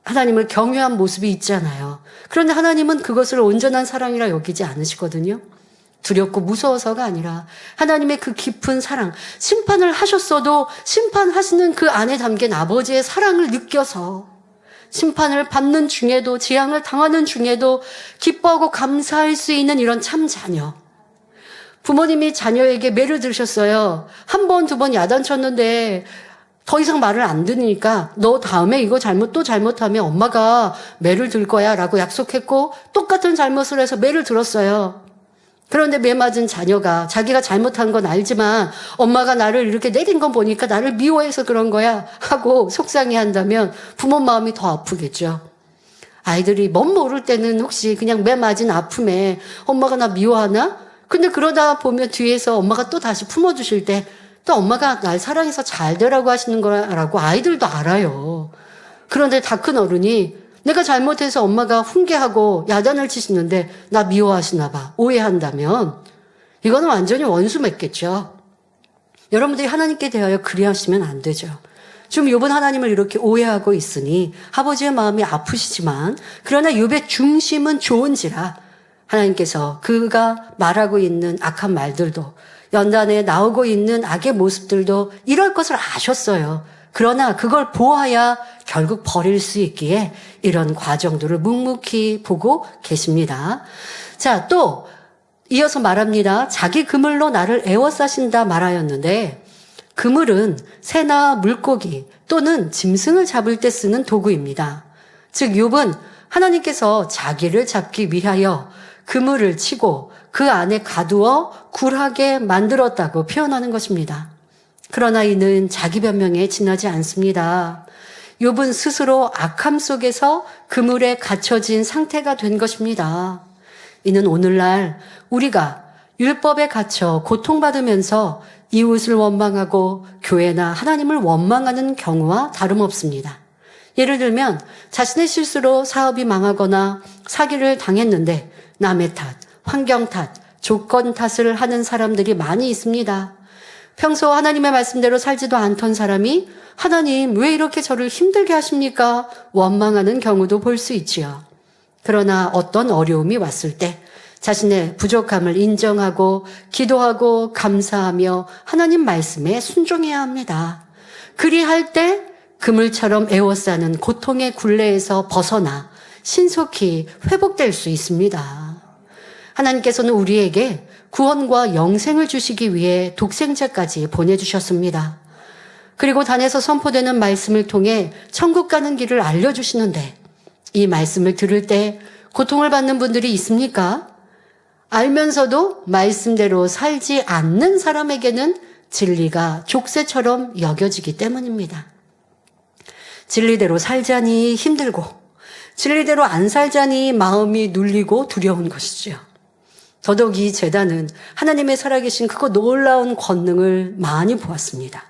하나님을 경외한 모습이 있잖아요. 그런데 하나님은 그것을 온전한 사랑이라 여기지 않으시거든요. 두렵고 무서워서가 아니라 하나님의 그 깊은 사랑, 심판을 하셨어도 심판하시는 그 안에 담긴 아버지의 사랑을 느껴서 심판을 받는 중에도 재앙을 당하는 중에도 기뻐하고 감사할 수 있는 이런 참 자녀. 부모님이 자녀에게 매를 들으셨어요. 한 번, 두 번 야단쳤는데 더 이상 말을 안 들으니까 너 다음에 이거 또 잘못하면 엄마가 매를 들 거야 라고 약속했고 똑같은 잘못을 해서 매를 들었어요. 그런데 매 맞은 자녀가 자기가 잘못한 건 알지만 엄마가 나를 이렇게 내린 건 보니까 나를 미워해서 그런 거야 하고 속상해한다면 부모 마음이 더 아프겠죠. 아이들이 멋 모를 때는 혹시 그냥 매 맞은 아픔에 엄마가 나 미워하나? 근데 그러다 보면 뒤에서 엄마가 또 다시 품어주실 때 또 엄마가 날 사랑해서 잘 되라고 하시는 거라고 아이들도 알아요. 그런데 다 큰 어른이 내가 잘못해서 엄마가 훈계하고 야단을 치시는데 나 미워하시나 봐. 오해한다면 이거는 완전히 원수 맺겠죠. 여러분들이 하나님께 대하여 그리하시면 안 되죠. 지금 욥은 하나님을 이렇게 오해하고 있으니 아버지의 마음이 아프시지만 그러나 욥의 중심은 좋은지라 하나님께서 그가 말하고 있는 악한 말들도 연단에 나오고 있는 악의 모습들도 이럴 것을 아셨어요. 그러나 그걸 보아야 결국 버릴 수 있기에 이런 과정들을 묵묵히 보고 계십니다. 자, 또 이어서 말합니다. 자기 그물로 나를 애워싸신다 말하였는데 그물은 새나 물고기 또는 짐승을 잡을 때 쓰는 도구입니다. 즉 욥은 하나님께서 자기를 잡기 위하여 그물을 치고 그 안에 가두어 굴하게 만들었다고 표현하는 것입니다. 그러나 이는 자기 변명에 지나지 않습니다. 욥은 스스로 악함 속에서 그물에 갇혀진 상태가 된 것입니다. 이는 오늘날 우리가 율법에 갇혀 고통받으면서 이웃을 원망하고 교회나 하나님을 원망하는 경우와 다름없습니다. 예를 들면 자신의 실수로 사업이 망하거나 사기를 당했는데 남의 탓, 환경 탓, 조건 탓을 하는 사람들이 많이 있습니다. 평소 하나님의 말씀대로 살지도 않던 사람이 하나님 왜 이렇게 저를 힘들게 하십니까? 원망하는 경우도 볼 수 있지요. 그러나 어떤 어려움이 왔을 때 자신의 부족함을 인정하고 기도하고 감사하며 하나님 말씀에 순종해야 합니다. 그리할 때 그물처럼 에워싸는 고통의 굴레에서 벗어나 신속히 회복될 수 있습니다. 하나님께서는 우리에게 구원과 영생을 주시기 위해 독생자까지 보내주셨습니다. 그리고 단에서 선포되는 말씀을 통해 천국 가는 길을 알려주시는데 이 말씀을 들을 때 고통을 받는 분들이 있습니까? 알면서도 말씀대로 살지 않는 사람에게는 진리가 족쇄처럼 여겨지기 때문입니다. 진리대로 살자니 힘들고 진리대로 안 살자니 마음이 눌리고 두려운 것이지요. 더더욱 이 제단은 하나님의 살아계신 크고 놀라운 권능을 많이 보았습니다.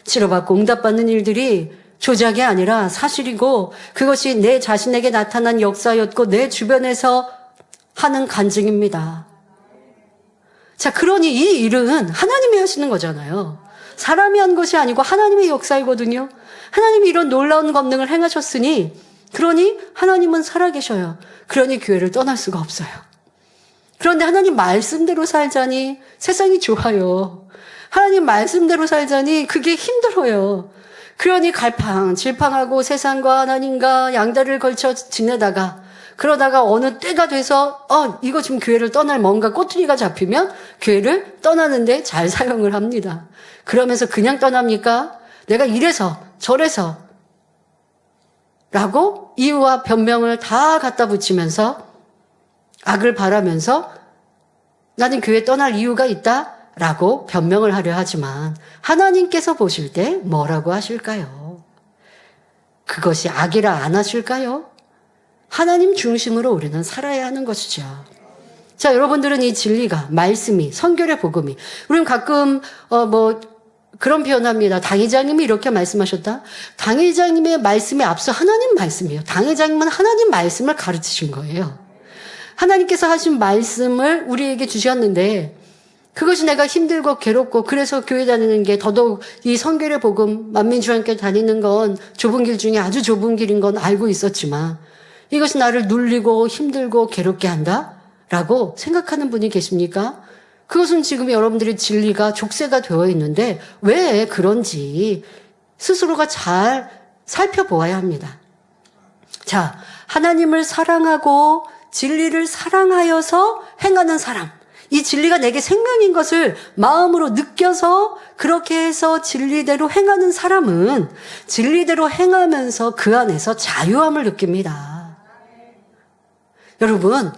치료받고 응답받는 일들이 조작이 아니라 사실이고 그것이 내 자신에게 나타난 역사였고 내 주변에서 하는 간증입니다. 자, 그러니 이 일은 하나님이 하시는 거잖아요. 사람이 한 것이 아니고 하나님의 역사이거든요. 하나님이 이런 놀라운 권능을 행하셨으니 그러니 하나님은 살아계셔요. 그러니 교회를 떠날 수가 없어요. 그런데 하나님 말씀대로 살자니 세상이 좋아요. 하나님 말씀대로 살자니 그게 힘들어요. 그러니 갈팡질팡하고 세상과 하나님과 양다리를 걸쳐 지내다가 그러다가 어느 때가 돼서 이거 지금 교회를 떠날 뭔가 꼬투리가 잡히면 교회를 떠나는데 잘 사용을 합니다. 그러면서 그냥 떠납니까? 내가 이래서 저래서 라고 이유와 변명을 다 갖다 붙이면서 악을 바라면서 나는 교회 떠날 이유가 있다 라고 변명을 하려 하지만 하나님께서 보실 때 뭐라고 하실까요? 그것이 악이라 안 하실까요? 하나님 중심으로 우리는 살아야 하는 것이죠. 자, 여러분들은 이 진리가 말씀이 선결의 복음이 우리는 가끔 그런 표현합니다. 당회장님이 이렇게 말씀하셨다. 당회장님의 말씀에 앞서 하나님 말씀이에요. 당회장님은 하나님 말씀을 가르치신 거예요. 하나님께서 하신 말씀을 우리에게 주셨는데 그것이 내가 힘들고 괴롭고 그래서 교회 다니는 게 더더욱 이 성결의 복음 만민주한께 다니는 건 좁은 길 중에 아주 좁은 길인 건 알고 있었지만 이것이 나를 눌리고 힘들고 괴롭게 한다라고 생각하는 분이 계십니까? 그것은 지금 여러분들의 진리가 족쇄가 되어 있는데 왜 그런지 스스로가 잘 살펴보아야 합니다. 자, 하나님을 사랑하고 진리를 사랑하여서 행하는 사람. 이 진리가 내게 생명인 것을 마음으로 느껴서 그렇게 해서 진리대로 행하는 사람은 진리대로 행하면서 그 안에서 자유함을 느낍니다. 여러분,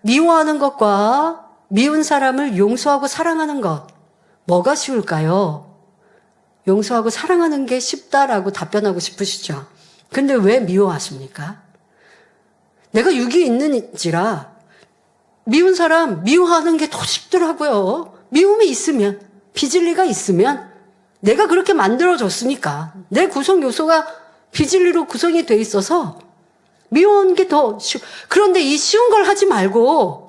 미워하는 것과 미운 사람을 용서하고 사랑하는 것, 뭐가 쉬울까요? 용서하고 사랑하는 게 쉽다라고 답변하고 싶으시죠? 근데 왜 미워하십니까? 내가 육이 있는지라 미운 사람 미워하는 게 더 쉽더라고요. 미움이 있으면, 비진리가 있으면 내가 그렇게 만들어졌으니까 내 구성 요소가 비진리로 구성이 돼 있어서 미워하는 게 더 쉬워. 그런데 이 쉬운 걸 하지 말고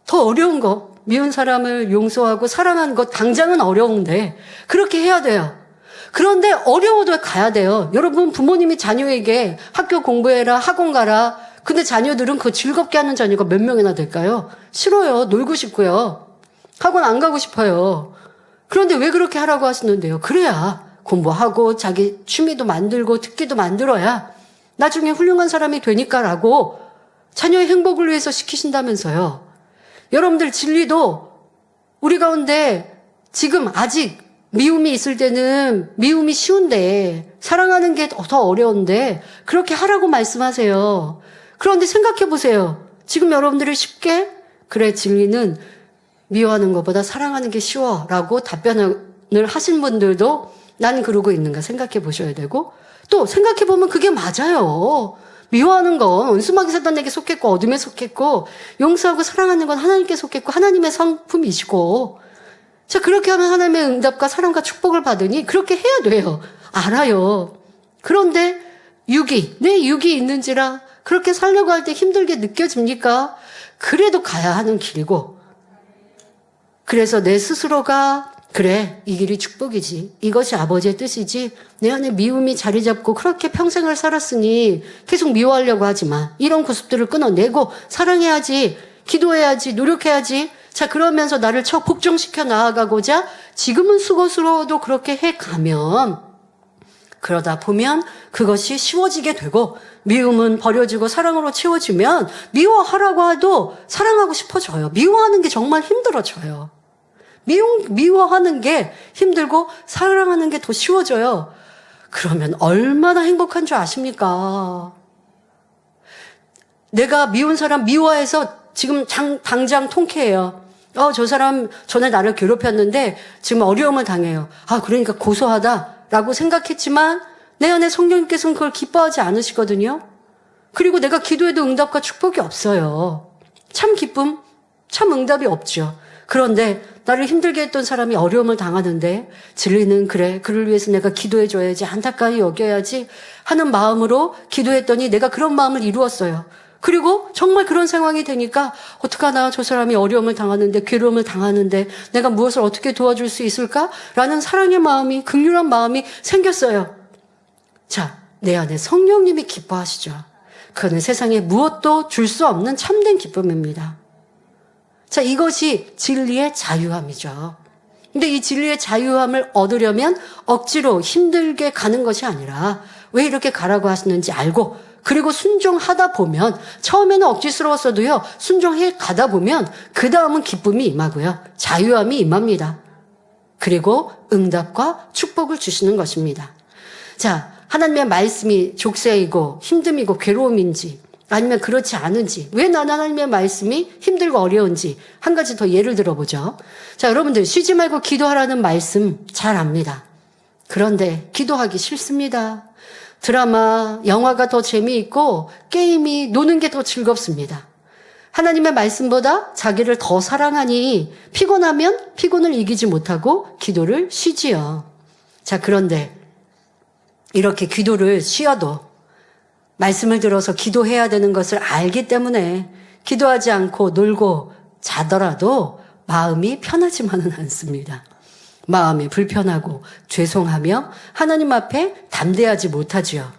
더 어려운 거, 미운 사람을 용서하고 사랑하는 것 당장은 어려운데 그렇게 해야 돼요. 그런데 어려워도 가야 돼요. 여러분 부모님이 자녀에게 학교 공부해라, 학원 가라. 근데 자녀들은 그거 즐겁게 하는 자녀가 몇 명이나 될까요? 싫어요. 놀고 싶고요. 학원 안 가고 싶어요. 그런데 왜 그렇게 하라고 하시는데요? 그래야 공부하고 자기 취미도 만들고 특기도 만들어야 나중에 훌륭한 사람이 되니까라고 자녀의 행복을 위해서 시키신다면서요. 여러분들 진리도 우리 가운데 지금 아직 미움이 있을 때는 미움이 쉬운데 사랑하는 게 더 어려운데 그렇게 하라고 말씀하세요. 그런데 생각해 보세요. 지금 여러분들이 쉽게 그래 진리는 미워하는 것보다 사랑하는 게 쉬워 라고 답변을 하신 분들도 난 그러고 있는가 생각해 보셔야 되고 또 생각해 보면 그게 맞아요. 미워하는 건 은수마귀 사단에게 속했고 어둠에 속했고 용서하고 사랑하는 건 하나님께 속했고 하나님의 성품이시고 자 그렇게 하면 하나님의 응답과 사랑과 축복을 받으니 그렇게 해야 돼요. 알아요. 그런데 내 육이 있는지라 그렇게 살려고 할 때 힘들게 느껴집니까? 그래도 가야 하는 길이고 그래서 내 스스로가 그래 이 길이 축복이지 이것이 아버지의 뜻이지 내 안에 미움이 자리 잡고 그렇게 평생을 살았으니 계속 미워하려고 하지만 이런 구습들을 끊어내고 사랑해야지 기도해야지 노력해야지 자 그러면서 나를 복종시켜 나아가고자 지금은 수고스러워도 그렇게 해가면 그러다 보면 그것이 쉬워지게 되고 미움은 버려지고 사랑으로 채워지면 미워하라고 해도 사랑하고 싶어져요. 미워하는 게 정말 힘들어져요. 미워하는 게 힘들고 사랑하는 게 더 쉬워져요. 그러면 얼마나 행복한 줄 아십니까? 내가 미운 사람 미워해서 지금 당장 통쾌해요. 저 사람 전에 나를 괴롭혔는데 지금 어려움을 당해요. 그러니까 고소하다라고 생각했지만 내 안에 성령님께서는 그걸 기뻐하지 않으시거든요. 그리고 내가 기도해도 응답과 축복이 없어요. 참 기쁨, 참 응답이 없죠. 그런데 나를 힘들게 했던 사람이 어려움을 당하는데 진리는 그래 그를 위해서 내가 기도해줘야지 안타까이 여겨야지 하는 마음으로 기도했더니 내가 그런 마음을 이루었어요. 그리고 정말 그런 상황이 되니까 어떡하나 저 사람이 어려움을 당하는데 괴로움을 당하는데 내가 무엇을 어떻게 도와줄 수 있을까라는 사랑의 마음이 긍휼한 마음이 생겼어요. 자, 내 안에 성령님이 기뻐하시죠. 그는 세상에 무엇도 줄 수 없는 참된 기쁨입니다. 자, 이것이 진리의 자유함이죠. 근데 이 진리의 자유함을 얻으려면 억지로 힘들게 가는 것이 아니라 왜 이렇게 가라고 하시는지 알고 그리고 순종하다 보면 처음에는 억지스러웠어도요. 순종해 가다 보면 그 다음은 기쁨이 임하고요. 자유함이 임합니다. 그리고 응답과 축복을 주시는 것입니다. 자, 하나님의 말씀이 족쇄이고 힘듦이고 괴로움인지 아니면 그렇지 않은지 왜 나는 하나님의 말씀이 힘들고 어려운지 한 가지 더 예를 들어보죠. 자, 여러분들 쉬지 말고 기도하라는 말씀 잘 압니다. 그런데 기도하기 싫습니다. 드라마, 영화가 더 재미있고 게임이 노는 게 더 즐겁습니다. 하나님의 말씀보다 자기를 더 사랑하니 피곤하면 피곤을 이기지 못하고 기도를 쉬지요. 자, 그런데 이렇게 기도를 쉬어도 말씀을 들어서 기도해야 되는 것을 알기 때문에 기도하지 않고 놀고 자더라도 마음이 편하지만은 않습니다. 마음이 불편하고 죄송하며 하나님 앞에 담대하지 못하지요.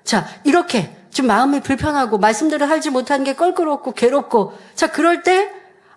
자, 이렇게 좀 마음이 불편하고 말씀대로 하지 못하는 게 껄끄럽고 괴롭고, 자, 그럴 때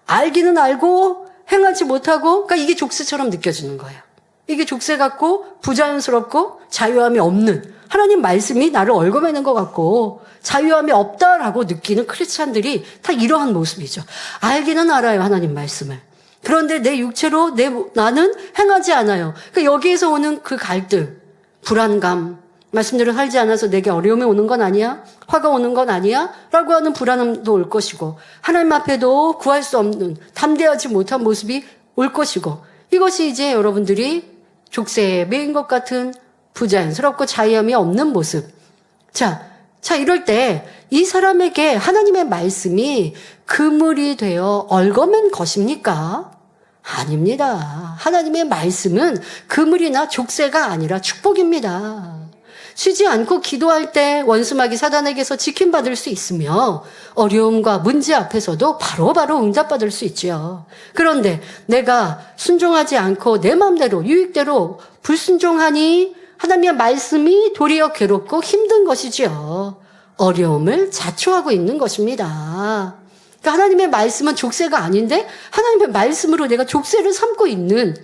알기는 알고 행하지 못하고, 그러니까 이게 족쇄처럼 느껴지는 거예요. 이게 족쇄 같고 부자연스럽고 자유함이 없는, 하나님 말씀이 나를 얽어매는 것 같고 자유함이 없다라고 느끼는 크리스찬들이 다 이러한 모습이죠. 알기는 알아요, 하나님 말씀을. 그런데 내 육체로 나는 행하지 않아요. 그러니까 여기에서 오는 그 갈등, 불안감, 말씀대로 살지 않아서 내게 어려움이 오는 건 아니야? 화가 오는 건 아니야? 라고 하는 불안함도 올 것이고, 하나님 앞에도 구할 수 없는 담대하지 못한 모습이 올 것이고, 이것이 이제 여러분들이 족쇄에 매인 것 같은 부자연스럽고 자유함이 없는 모습. 자, 이럴 때 이 사람에게 하나님의 말씀이 그물이 되어 얽어맨 것입니까? 아닙니다. 하나님의 말씀은 그물이나 족쇄가 아니라 축복입니다. 쉬지 않고 기도할 때 원수마귀 사단에게서 지킴받을 수 있으며 어려움과 문제 앞에서도 바로바로 응답받을 수 있지요. 그런데 내가 순종하지 않고 내 마음대로 유익대로 불순종하니 하나님의 말씀이 도리어 괴롭고 힘든 것이지요. 어려움을 자초하고 있는 것입니다. 그러니까 하나님의 말씀은 족쇄가 아닌데 하나님의 말씀으로 내가 족쇄를 삼고 있는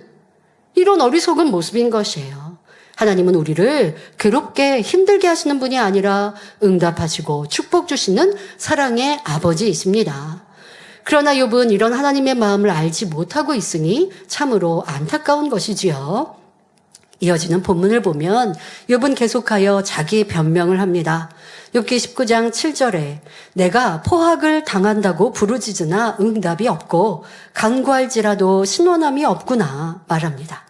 이런 어리석은 모습인 것이에요. 하나님은 우리를 괴롭게 힘들게 하시는 분이 아니라 응답하시고 축복 주시는 사랑의 아버지이십니다. 그러나 욥은 이런 하나님의 마음을 알지 못하고 있으니 참으로 안타까운 것이지요. 이어지는 본문을 보면 욥은 계속하여 자기 변명을 합니다. 욥기 19장 7절에 내가 포학을 당한다고 부르짖으나 응답이 없고 간구할지라도 신원함이 없구나 말합니다.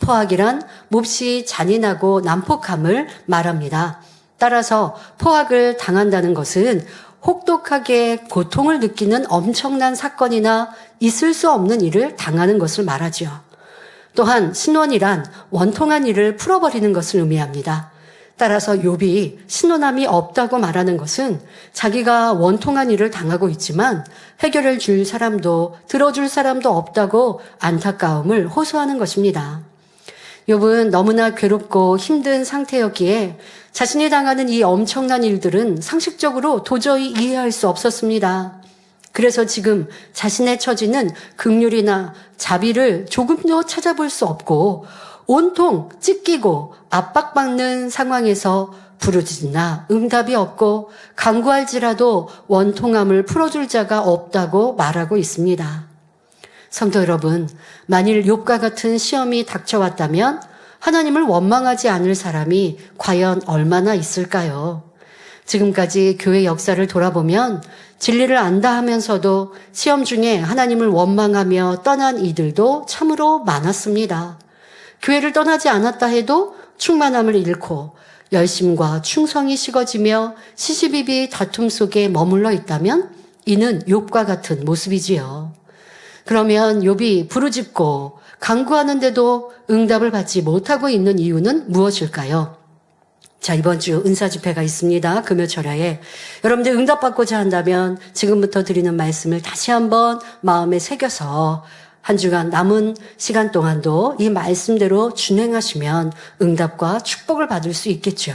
포학이란 몹시 잔인하고 난폭함을 말합니다. 따라서 포학을 당한다는 것은 혹독하게 고통을 느끼는 엄청난 사건이나 있을 수 없는 일을 당하는 것을 말하지요. 또한 신원이란 원통한 일을 풀어버리는 것을 의미합니다. 따라서 욥이 신원함이 없다고 말하는 것은 자기가 원통한 일을 당하고 있지만 해결해 줄 사람도 들어줄 사람도 없다고 안타까움을 호소하는 것입니다. 욥은 너무나 괴롭고 힘든 상태였기에 자신이 당하는 이 엄청난 일들은 상식적으로 도저히 이해할 수 없었습니다. 그래서 지금 자신의 처지는 긍휼이나 자비를 조금도 찾아볼 수 없고 온통 찢기고 압박받는 상황에서 부르짖으나 응답이 없고 간구할지라도 원통함을 풀어줄 자가 없다고 말하고 있습니다. 성도 여러분, 만일 욥과 같은 시험이 닥쳐왔다면 하나님을 원망하지 않을 사람이 과연 얼마나 있을까요? 지금까지 교회 역사를 돌아보면 진리를 안다 하면서도 시험 중에 하나님을 원망하며 떠난 이들도 참으로 많았습니다. 교회를 떠나지 않았다 해도 충만함을 잃고 열심과 충성이 식어지며 시시비비 다툼 속에 머물러 있다면 이는 욥과 같은 모습이지요. 그러면 욥이 부르짖고 간구하는데도 응답을 받지 못하고 있는 이유는 무엇일까요? 자, 이번 주 은사 집회가 있습니다. 금요철야에. 여러분들 응답받고자 한다면 지금부터 드리는 말씀을 다시 한번 마음에 새겨서 한 주간 남은 시간 동안도 이 말씀대로 준행하시면 응답과 축복을 받을 수 있겠죠.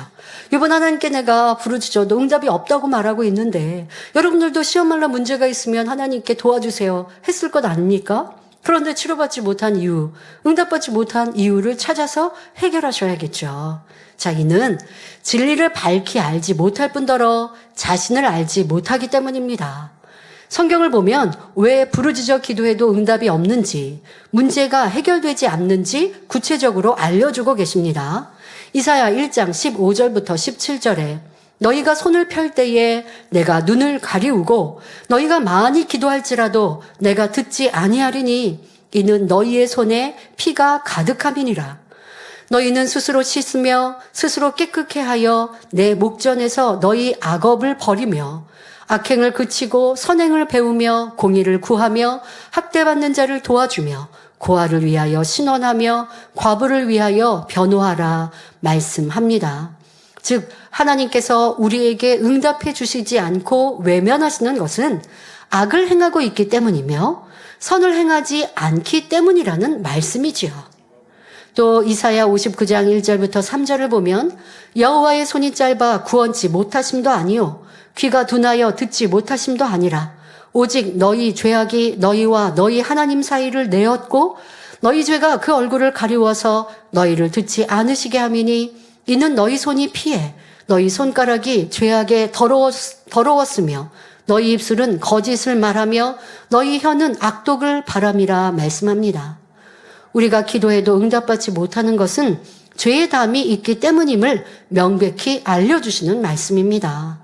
이번 하나님께 내가 부르짖어도 응답이 없다고 말하고 있는데 여러분들도 시험말라 문제가 있으면 하나님께 도와주세요 했을 것 아닙니까? 그런데 치료받지 못한 이유, 응답받지 못한 이유를 찾아서 해결하셔야겠죠. 자, 이는 진리를 밝히 알지 못할 뿐더러 자신을 알지 못하기 때문입니다. 성경을 보면 왜 부르짖어 기도해도 응답이 없는지, 문제가 해결되지 않는지 구체적으로 알려주고 계십니다. 이사야 1장 15절부터 17절에 너희가 손을 펼 때에 내가 눈을 가리우고 너희가 많이 기도할지라도 내가 듣지 아니하리니 이는 너희의 손에 피가 가득함이니라. 너희는 스스로 씻으며 스스로 깨끗게 하여 내 목전에서 너희 악업을 버리며 악행을 그치고 선행을 배우며 공의를 구하며 학대받는 자를 도와주며 고아를 위하여 신원하며 과부를 위하여 변호하라 말씀합니다. 즉 하나님께서 우리에게 응답해 주시지 않고 외면하시는 것은 악을 행하고 있기 때문이며 선을 행하지 않기 때문이라는 말씀이지요. 또 이사야 59장 1절부터 3절을 보면 여호와의 손이 짧아 구원치 못하심도 아니요 귀가 둔하여 듣지 못하심도 아니라 오직 너희 죄악이 너희와 너희 하나님 사이를 내었고 너희 죄가 그 얼굴을 가리워서 너희를 듣지 않으시게 함이니 이는 너희 손이 피해 너희 손가락이 죄악에 더러웠으며 너희 입술은 거짓을 말하며 너희 혀는 악독을 바람이라 말씀합니다. 우리가 기도해도 응답받지 못하는 것은 죄의 담이 있기 때문임을 명백히 알려주시는 말씀입니다.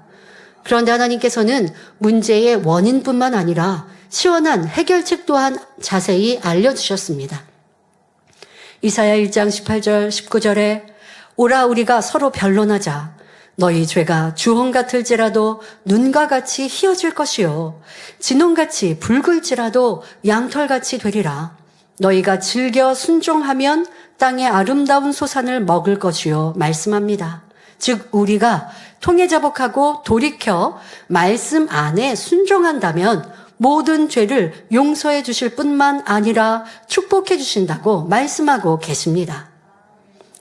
그런데 하나님께서는 문제의 원인뿐만 아니라 시원한 해결책 또한 자세히 알려주셨습니다. 이사야 1장 18절 19절에 오라 우리가 서로 변론하자 너희 죄가 주홍 같을지라도 눈과 같이 희어질 것이요 진홍같이 붉을지라도 양털같이 되리라. 너희가 즐겨 순종하면 땅의 아름다운 소산을 먹을 것이요 말씀합니다. 즉 우리가 통회자복하고 돌이켜 말씀 안에 순종한다면 모든 죄를 용서해 주실 뿐만 아니라 축복해 주신다고 말씀하고 계십니다.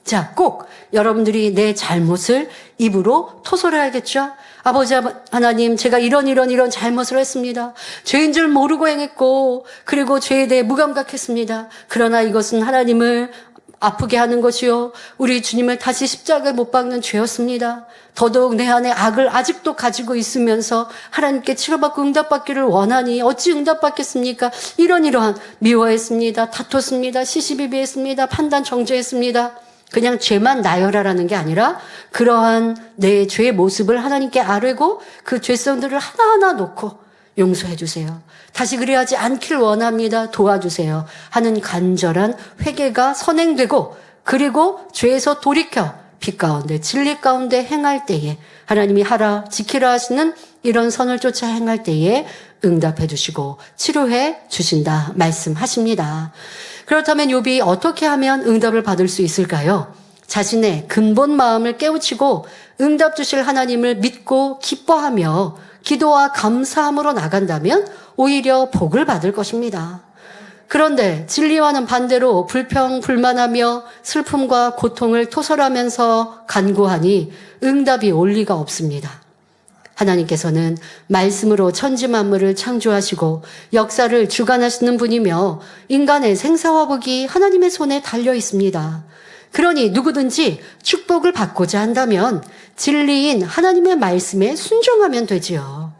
자, 꼭 여러분들이 내 잘못을 입으로 토설해야겠죠? 아버지 하나님, 제가 이런 잘못을 했습니다. 죄인 줄 모르고 행했고, 그리고 죄에 대해 무감각했습니다. 그러나 이것은 하나님을 아프게 하는 것이요. 우리 주님을 다시 십자가에 못 박는 죄였습니다. 더더욱 내 안에 악을 아직도 가지고 있으면서 하나님께 치료받고 응답받기를 원하니 어찌 응답받겠습니까? 이러한 미워했습니다. 다퉜습니다. 시시비비했습니다. 판단 정죄했습니다. 그냥 죄만 나열하라는 게 아니라 그러한 내 죄의 모습을 하나님께 아뢰고 그 죄성들을 하나하나 놓고 용서해 주세요. 다시 그래야지 않길 원합니다. 도와주세요. 하는 간절한 회개가 선행되고 그리고 죄에서 돌이켜 빛 가운데 진리 가운데 행할 때에 하나님이 하라 지키라 하시는 이런 선을 쫓아 행할 때에 응답해 주시고 치료해 주신다 말씀하십니다. 그렇다면 욥이 어떻게 하면 응답을 받을 수 있을까요? 자신의 근본 마음을 깨우치고 응답 주실 하나님을 믿고 기뻐하며 기도와 감사함으로 나간다면 오히려 복을 받을 것입니다. 그런데 진리와는 반대로 불평불만하며 슬픔과 고통을 토설하면서 간구하니 응답이 올 리가 없습니다. 하나님께서는 말씀으로 천지 만물을 창조하시고 역사를 주관하시는 분이며 인간의 생사화복이 하나님의 손에 달려 있습니다. 그러니 누구든지 축복을 받고자 한다면 진리인 하나님의 말씀에 순종하면 되지요.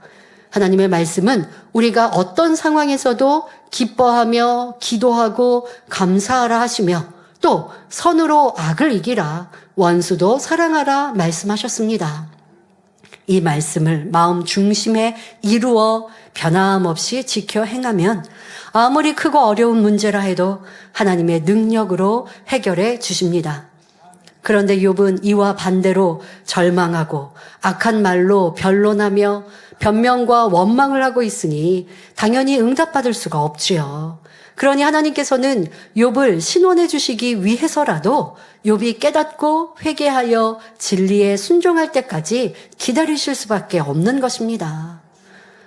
하나님의 말씀은 우리가 어떤 상황에서도 기뻐하며 기도하고 감사하라 하시며 또 선으로 악을 이기라 원수도 사랑하라 말씀하셨습니다. 이 말씀을 마음 중심에 이루어 변함없이 지켜 행하면 아무리 크고 어려운 문제라 해도 하나님의 능력으로 해결해 주십니다. 그런데 욥은 이와 반대로 절망하고 악한 말로 변론하며 변명과 원망을 하고 있으니 당연히 응답받을 수가 없지요. 그러니 하나님께서는 욥을 신원해 주시기 위해서라도 욥이 깨닫고 회개하여 진리에 순종할 때까지 기다리실 수밖에 없는 것입니다.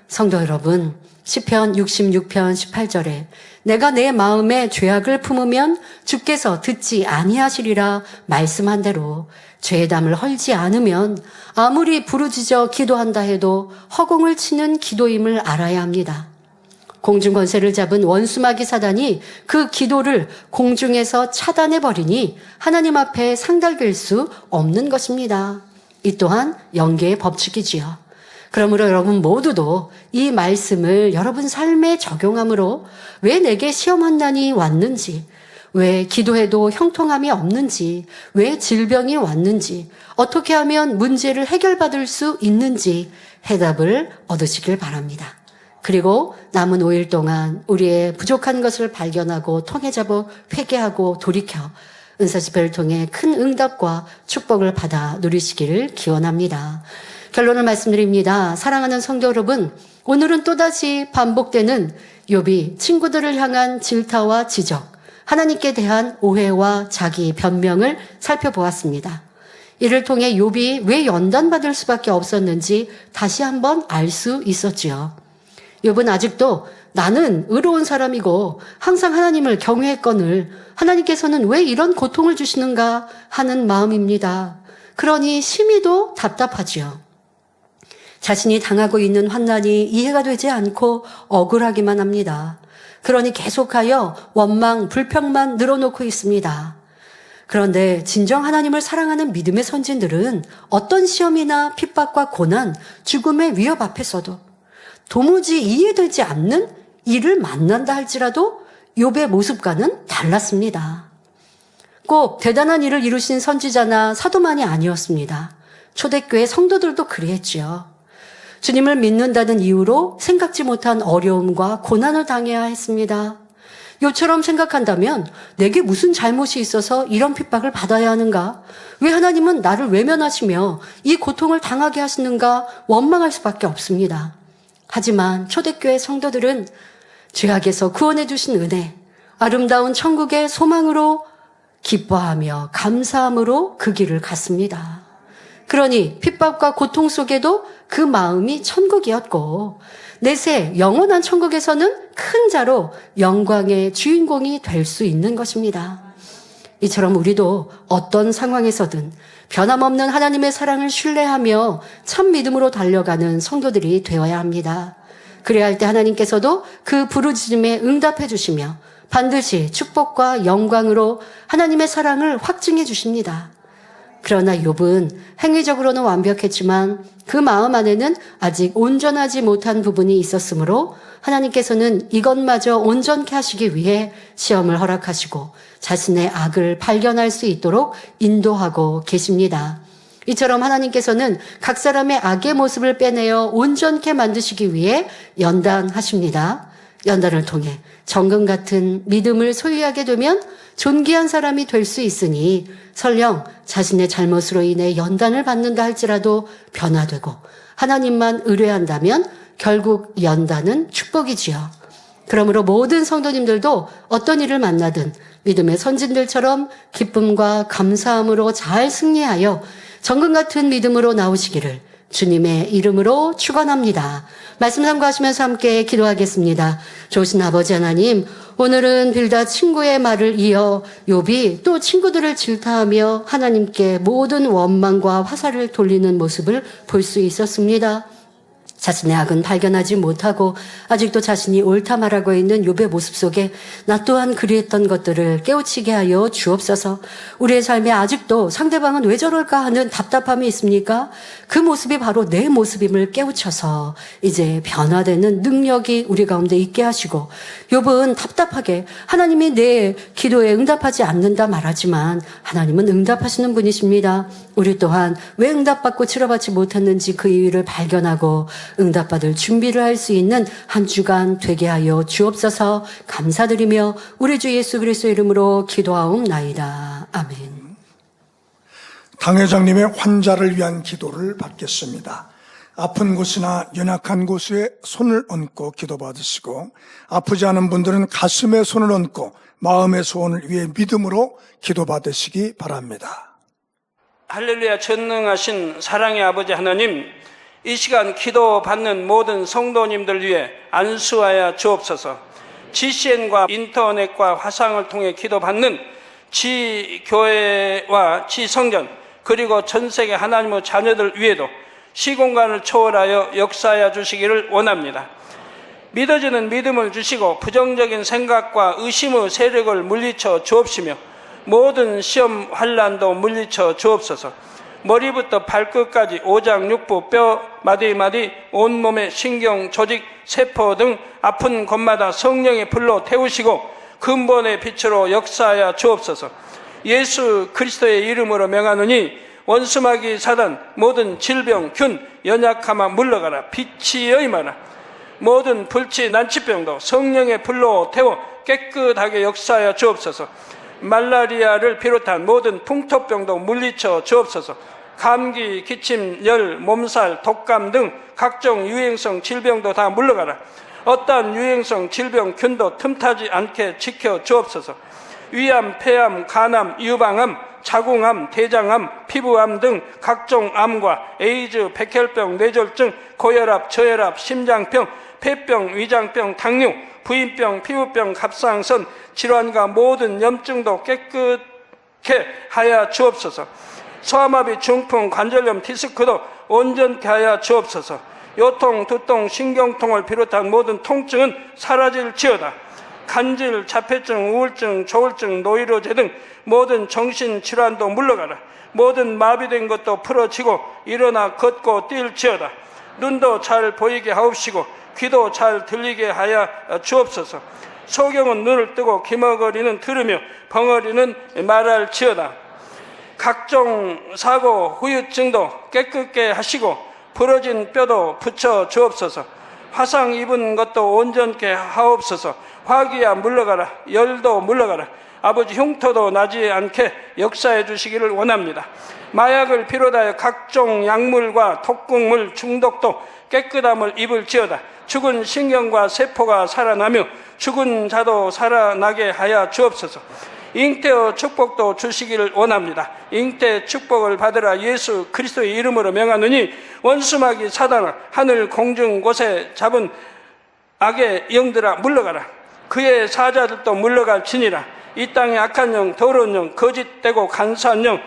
성도 여러분, 시편 66편 18절에 내가 내 마음에 죄악을 품으면 주께서 듣지 아니하시리라 말씀한 대로 죄의 담을 헐지 않으면 아무리 부르짖어 기도한다 해도 허공을 치는 기도임을 알아야 합니다. 공중 권세를 잡은 원수마귀 사단이 그 기도를 공중에서 차단해버리니 하나님 앞에 상달될 수 없는 것입니다. 이 또한 영계의 법칙이지요. 그러므로 여러분 모두도 이 말씀을 여러분 삶에 적용함으로 왜 내게 시험한난이 왔는지, 왜 기도해도 형통함이 없는지, 왜 질병이 왔는지, 어떻게 하면 문제를 해결받을 수 있는지 해답을 얻으시길 바랍니다. 그리고 남은 5일 동안 우리의 부족한 것을 발견하고 통회자복 회개하고 돌이켜 은사집회를 통해 큰 응답과 축복을 받아 누리시기를 기원합니다. 결론을 말씀드립니다. 사랑하는 성도 여러분, 오늘은 또다시 반복되는 욥이 친구들을 향한 질타와 지적, 하나님께 대한 오해와 자기 변명을 살펴보았습니다. 이를 통해 욥이 왜 연단받을 수밖에 없었는지 다시 한번 알 수 있었지요. 욥은 아직도 나는 의로운 사람이고 항상 하나님을 경외했거늘 하나님께서는 왜 이런 고통을 주시는가 하는 마음입니다. 그러니 심히도 답답하지요. 자신이 당하고 있는 환난이 이해가 되지 않고 억울하기만 합니다. 그러니 계속하여 원망, 불평만 늘어놓고 있습니다. 그런데 진정 하나님을 사랑하는 믿음의 선진들은 어떤 시험이나 핍박과 고난, 죽음의 위협 앞에서도 도무지 이해되지 않는 일을 만난다 할지라도 욥의 모습과는 달랐습니다. 꼭 대단한 일을 이루신 선지자나 사도만이 아니었습니다. 초대교회 성도들도 그리했지요. 주님을 믿는다는 이유로 생각지 못한 어려움과 고난을 당해야 했습니다. 욥처럼 생각한다면 내게 무슨 잘못이 있어서 이런 핍박을 받아야 하는가? 왜 하나님은 나를 외면하시며 이 고통을 당하게 하시는가? 원망할 수밖에 없습니다. 하지만 초대교회 성도들은 죄악에서 구원해 주신 은혜, 아름다운 천국의 소망으로 기뻐하며 감사함으로 그 길을 갔습니다. 그러니 핍박과 고통 속에도 그 마음이 천국이었고 내세 영원한 천국에서는 큰 자로 영광의 주인공이 될 수 있는 것입니다. 이처럼 우리도 어떤 상황에서든 변함없는 하나님의 사랑을 신뢰하며 참 믿음으로 달려가는 성도들이 되어야 합니다. 그래야 할 때 하나님께서도 그 부르짖음에 응답해 주시며 반드시 축복과 영광으로 하나님의 사랑을 확증해 주십니다. 그러나 욥은 행위적으로는 완벽했지만 그 마음 안에는 아직 온전하지 못한 부분이 있었으므로 하나님께서는 이것마저 온전케 하시기 위해 시험을 허락하시고 자신의 악을 발견할 수 있도록 인도하고 계십니다. 이처럼 하나님께서는 각 사람의 악의 모습을 빼내어 온전케 만드시기 위해 연단하십니다. 연단을 통해 정금 같은 믿음을 소유하게 되면 존귀한 사람이 될 수 있으니 설령 자신의 잘못으로 인해 연단을 받는다 할지라도 변화되고 하나님만 의뢰한다면 결국 연단은 축복이지요. 그러므로 모든 성도님들도 어떤 일을 만나든 믿음의 선진들처럼 기쁨과 감사함으로 잘 승리하여 정금 같은 믿음으로 나오시기를 주님의 이름으로 축원합니다. 말씀 참고하시면서 함께 기도하겠습니다. 좋으신 아버지 하나님, 오늘은 빌다 친구의 말을 이어 욥이 또 친구들을 질타하며 하나님께 모든 원망과 화살을 돌리는 모습을 볼 수 있었습니다. 자신의 악은 발견하지 못하고 아직도 자신이 옳다 말하고 있는 욥의 모습 속에 나 또한 그리했던 것들을 깨우치게 하여 주옵소서. 우리의 삶에 아직도 상대방은 왜 저럴까 하는 답답함이 있습니까? 그 모습이 바로 내 모습임을 깨우쳐서 이제 변화되는 능력이 우리 가운데 있게 하시고, 욥은 답답하게 하나님이 내 기도에 응답하지 않는다 말하지만 하나님은 응답하시는 분이십니다. 우리 또한 왜 응답받고 치료받지 못했는지 그 이유를 발견하고 응답받을 준비를 할 수 있는 한 주간 되게 하여 주옵소서. 감사드리며 우리 주 예수 그리스도 이름으로 기도하옵나이다. 아멘. 당회장님의 환자를 위한 기도를 받겠습니다. 아픈 곳이나 연약한 곳에 손을 얹고 기도받으시고, 아프지 않은 분들은 가슴에 손을 얹고 마음의 소원을 위해 믿음으로 기도받으시기 바랍니다. 할렐루야. 전능하신 사랑의 아버지 하나님, 이 시간 기도받는 모든 성도님들 위해 안수하여 주옵소서. GCN과 인터넷과 화상을 통해 기도받는 지교회와 지성전 그리고 전세계 하나님의 자녀들 위에도 시공간을 초월하여 역사하여 주시기를 원합니다. 믿어지는 믿음을 주시고 부정적인 생각과 의심의 세력을 물리쳐 주옵시며 모든 시험 환난도 물리쳐 주옵소서. 머리부터 발끝까지 오장육부 뼈 마디마디 온몸의 신경 조직 세포 등 아픈 곳마다 성령의 불로 태우시고 근본의 빛으로 역사하여 주옵소서. 예수 그리스도의 이름으로 명하노니 원수마귀 사단 모든 질병 균 연약함아 물러가라. 빛이 임하라. 모든 불치 난치병도 성령의 불로 태워 깨끗하게 역사하여 주옵소서. 말라리아를 비롯한 모든 풍토병도 물리쳐 주옵소서. 감기, 기침, 열, 몸살, 독감 등 각종 유행성 질병도 다 물러가라. 어떠한 유행성 질병 균도 틈타지 않게 지켜 주옵소서. 위암, 폐암, 간암, 유방암, 자궁암, 대장암, 피부암 등 각종 암과 에이즈, 백혈병, 뇌졸중, 고혈압, 저혈압, 심장병, 폐병, 위장병, 당뇨, 부인병, 피부병, 갑상선 질환과 모든 염증도 깨끗게 하여 주옵소서. 소아마비, 중풍, 관절염, 디스크도 온전케 하여 주옵소서. 요통, 두통, 신경통을 비롯한 모든 통증은 사라질지어다. 간질, 자폐증, 우울증, 조울증, 노이로제 등 모든 정신질환도 물러가라. 모든 마비된 것도 풀어지고 일어나 걷고 뛸지어다. 눈도 잘 보이게 하옵시고 귀도 잘 들리게 하여 주옵소서. 소경은 눈을 뜨고 기머거리는 들으며 벙어리는 말할지어다. 각종 사고, 후유증도 깨끗게 하시고 부러진 뼈도 붙여 주옵소서. 화상 입은 것도 온전케 하옵소서. 화기야 물러가라. 열도 물러가라. 아버지 흉터도 나지 않게 역사해 주시기를 원합니다. 마약을 비롯하여 각종 약물과 독극물 중독도 깨끗함을 입을지어다. 죽은 신경과 세포가 살아나며 죽은 자도 살아나게 하여 주옵소서. 잉태의 축복도 주시기를 원합니다. 잉태 축복을 받으라. 예수 그리스도의 이름으로 명하느니 원수마귀 사단아, 하늘 공중 곳에 잡은 악의 영들아 물러가라. 그의 사자들도 물러갈지니라. 이 땅의 악한 영, 더러운 영, 거짓되고 간사한 영,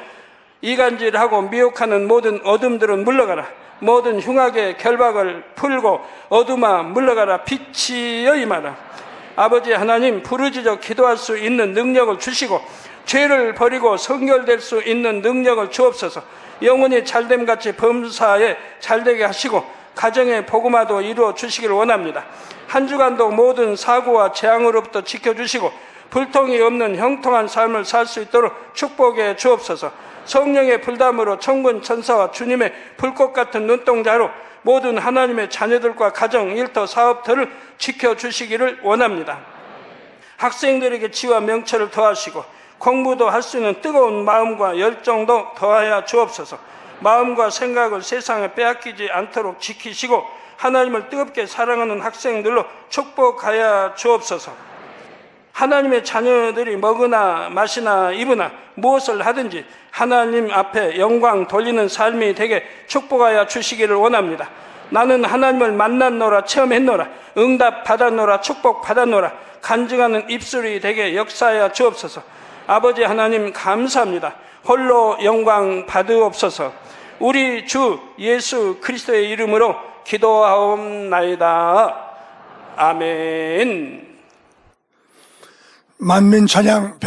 이간질하고 미혹하는 모든 어둠들은 물러가라. 모든 흉악의 결박을 풀고 어둠아 물러가라. 빛이여 임하라. 아버지 하나님, 부르짖어 기도할 수 있는 능력을 주시고 죄를 버리고 성결될 수 있는 능력을 주옵소서. 영혼이 잘됨같이 범사에 잘되게 하시고 가정의 복음화도 이루어 주시기를 원합니다. 한 주간도 모든 사고와 재앙으로부터 지켜주시고 불통이 없는 형통한 삶을 살 수 있도록 축복해 주옵소서. 성령의 불담으로 천군 천사와 주님의 불꽃 같은 눈동자로 모든 하나님의 자녀들과 가정, 일터, 사업터를 지켜주시기를 원합니다. 학생들에게 지와 명철을 더하시고 공부도 할 수 있는 뜨거운 마음과 열정도 더하여 주옵소서. 마음과 생각을 세상에 빼앗기지 않도록 지키시고 하나님을 뜨겁게 사랑하는 학생들로 축복하여 주옵소서. 하나님의 자녀들이 먹으나 마시나 입으나 무엇을 하든지 하나님 앞에 영광 돌리는 삶이 되게 축복하여 주시기를 원합니다. 나는 하나님을 만났노라, 체험했노라, 응답 받았노라, 축복 받았노라, 간증하는 입술이 되게 역사하여 주옵소서. 아버지 하나님 감사합니다. 홀로 영광 받으옵소서. 우리 주 예수 그리스도의 이름으로 기도하옵나이다. 아멘. 만민 찬양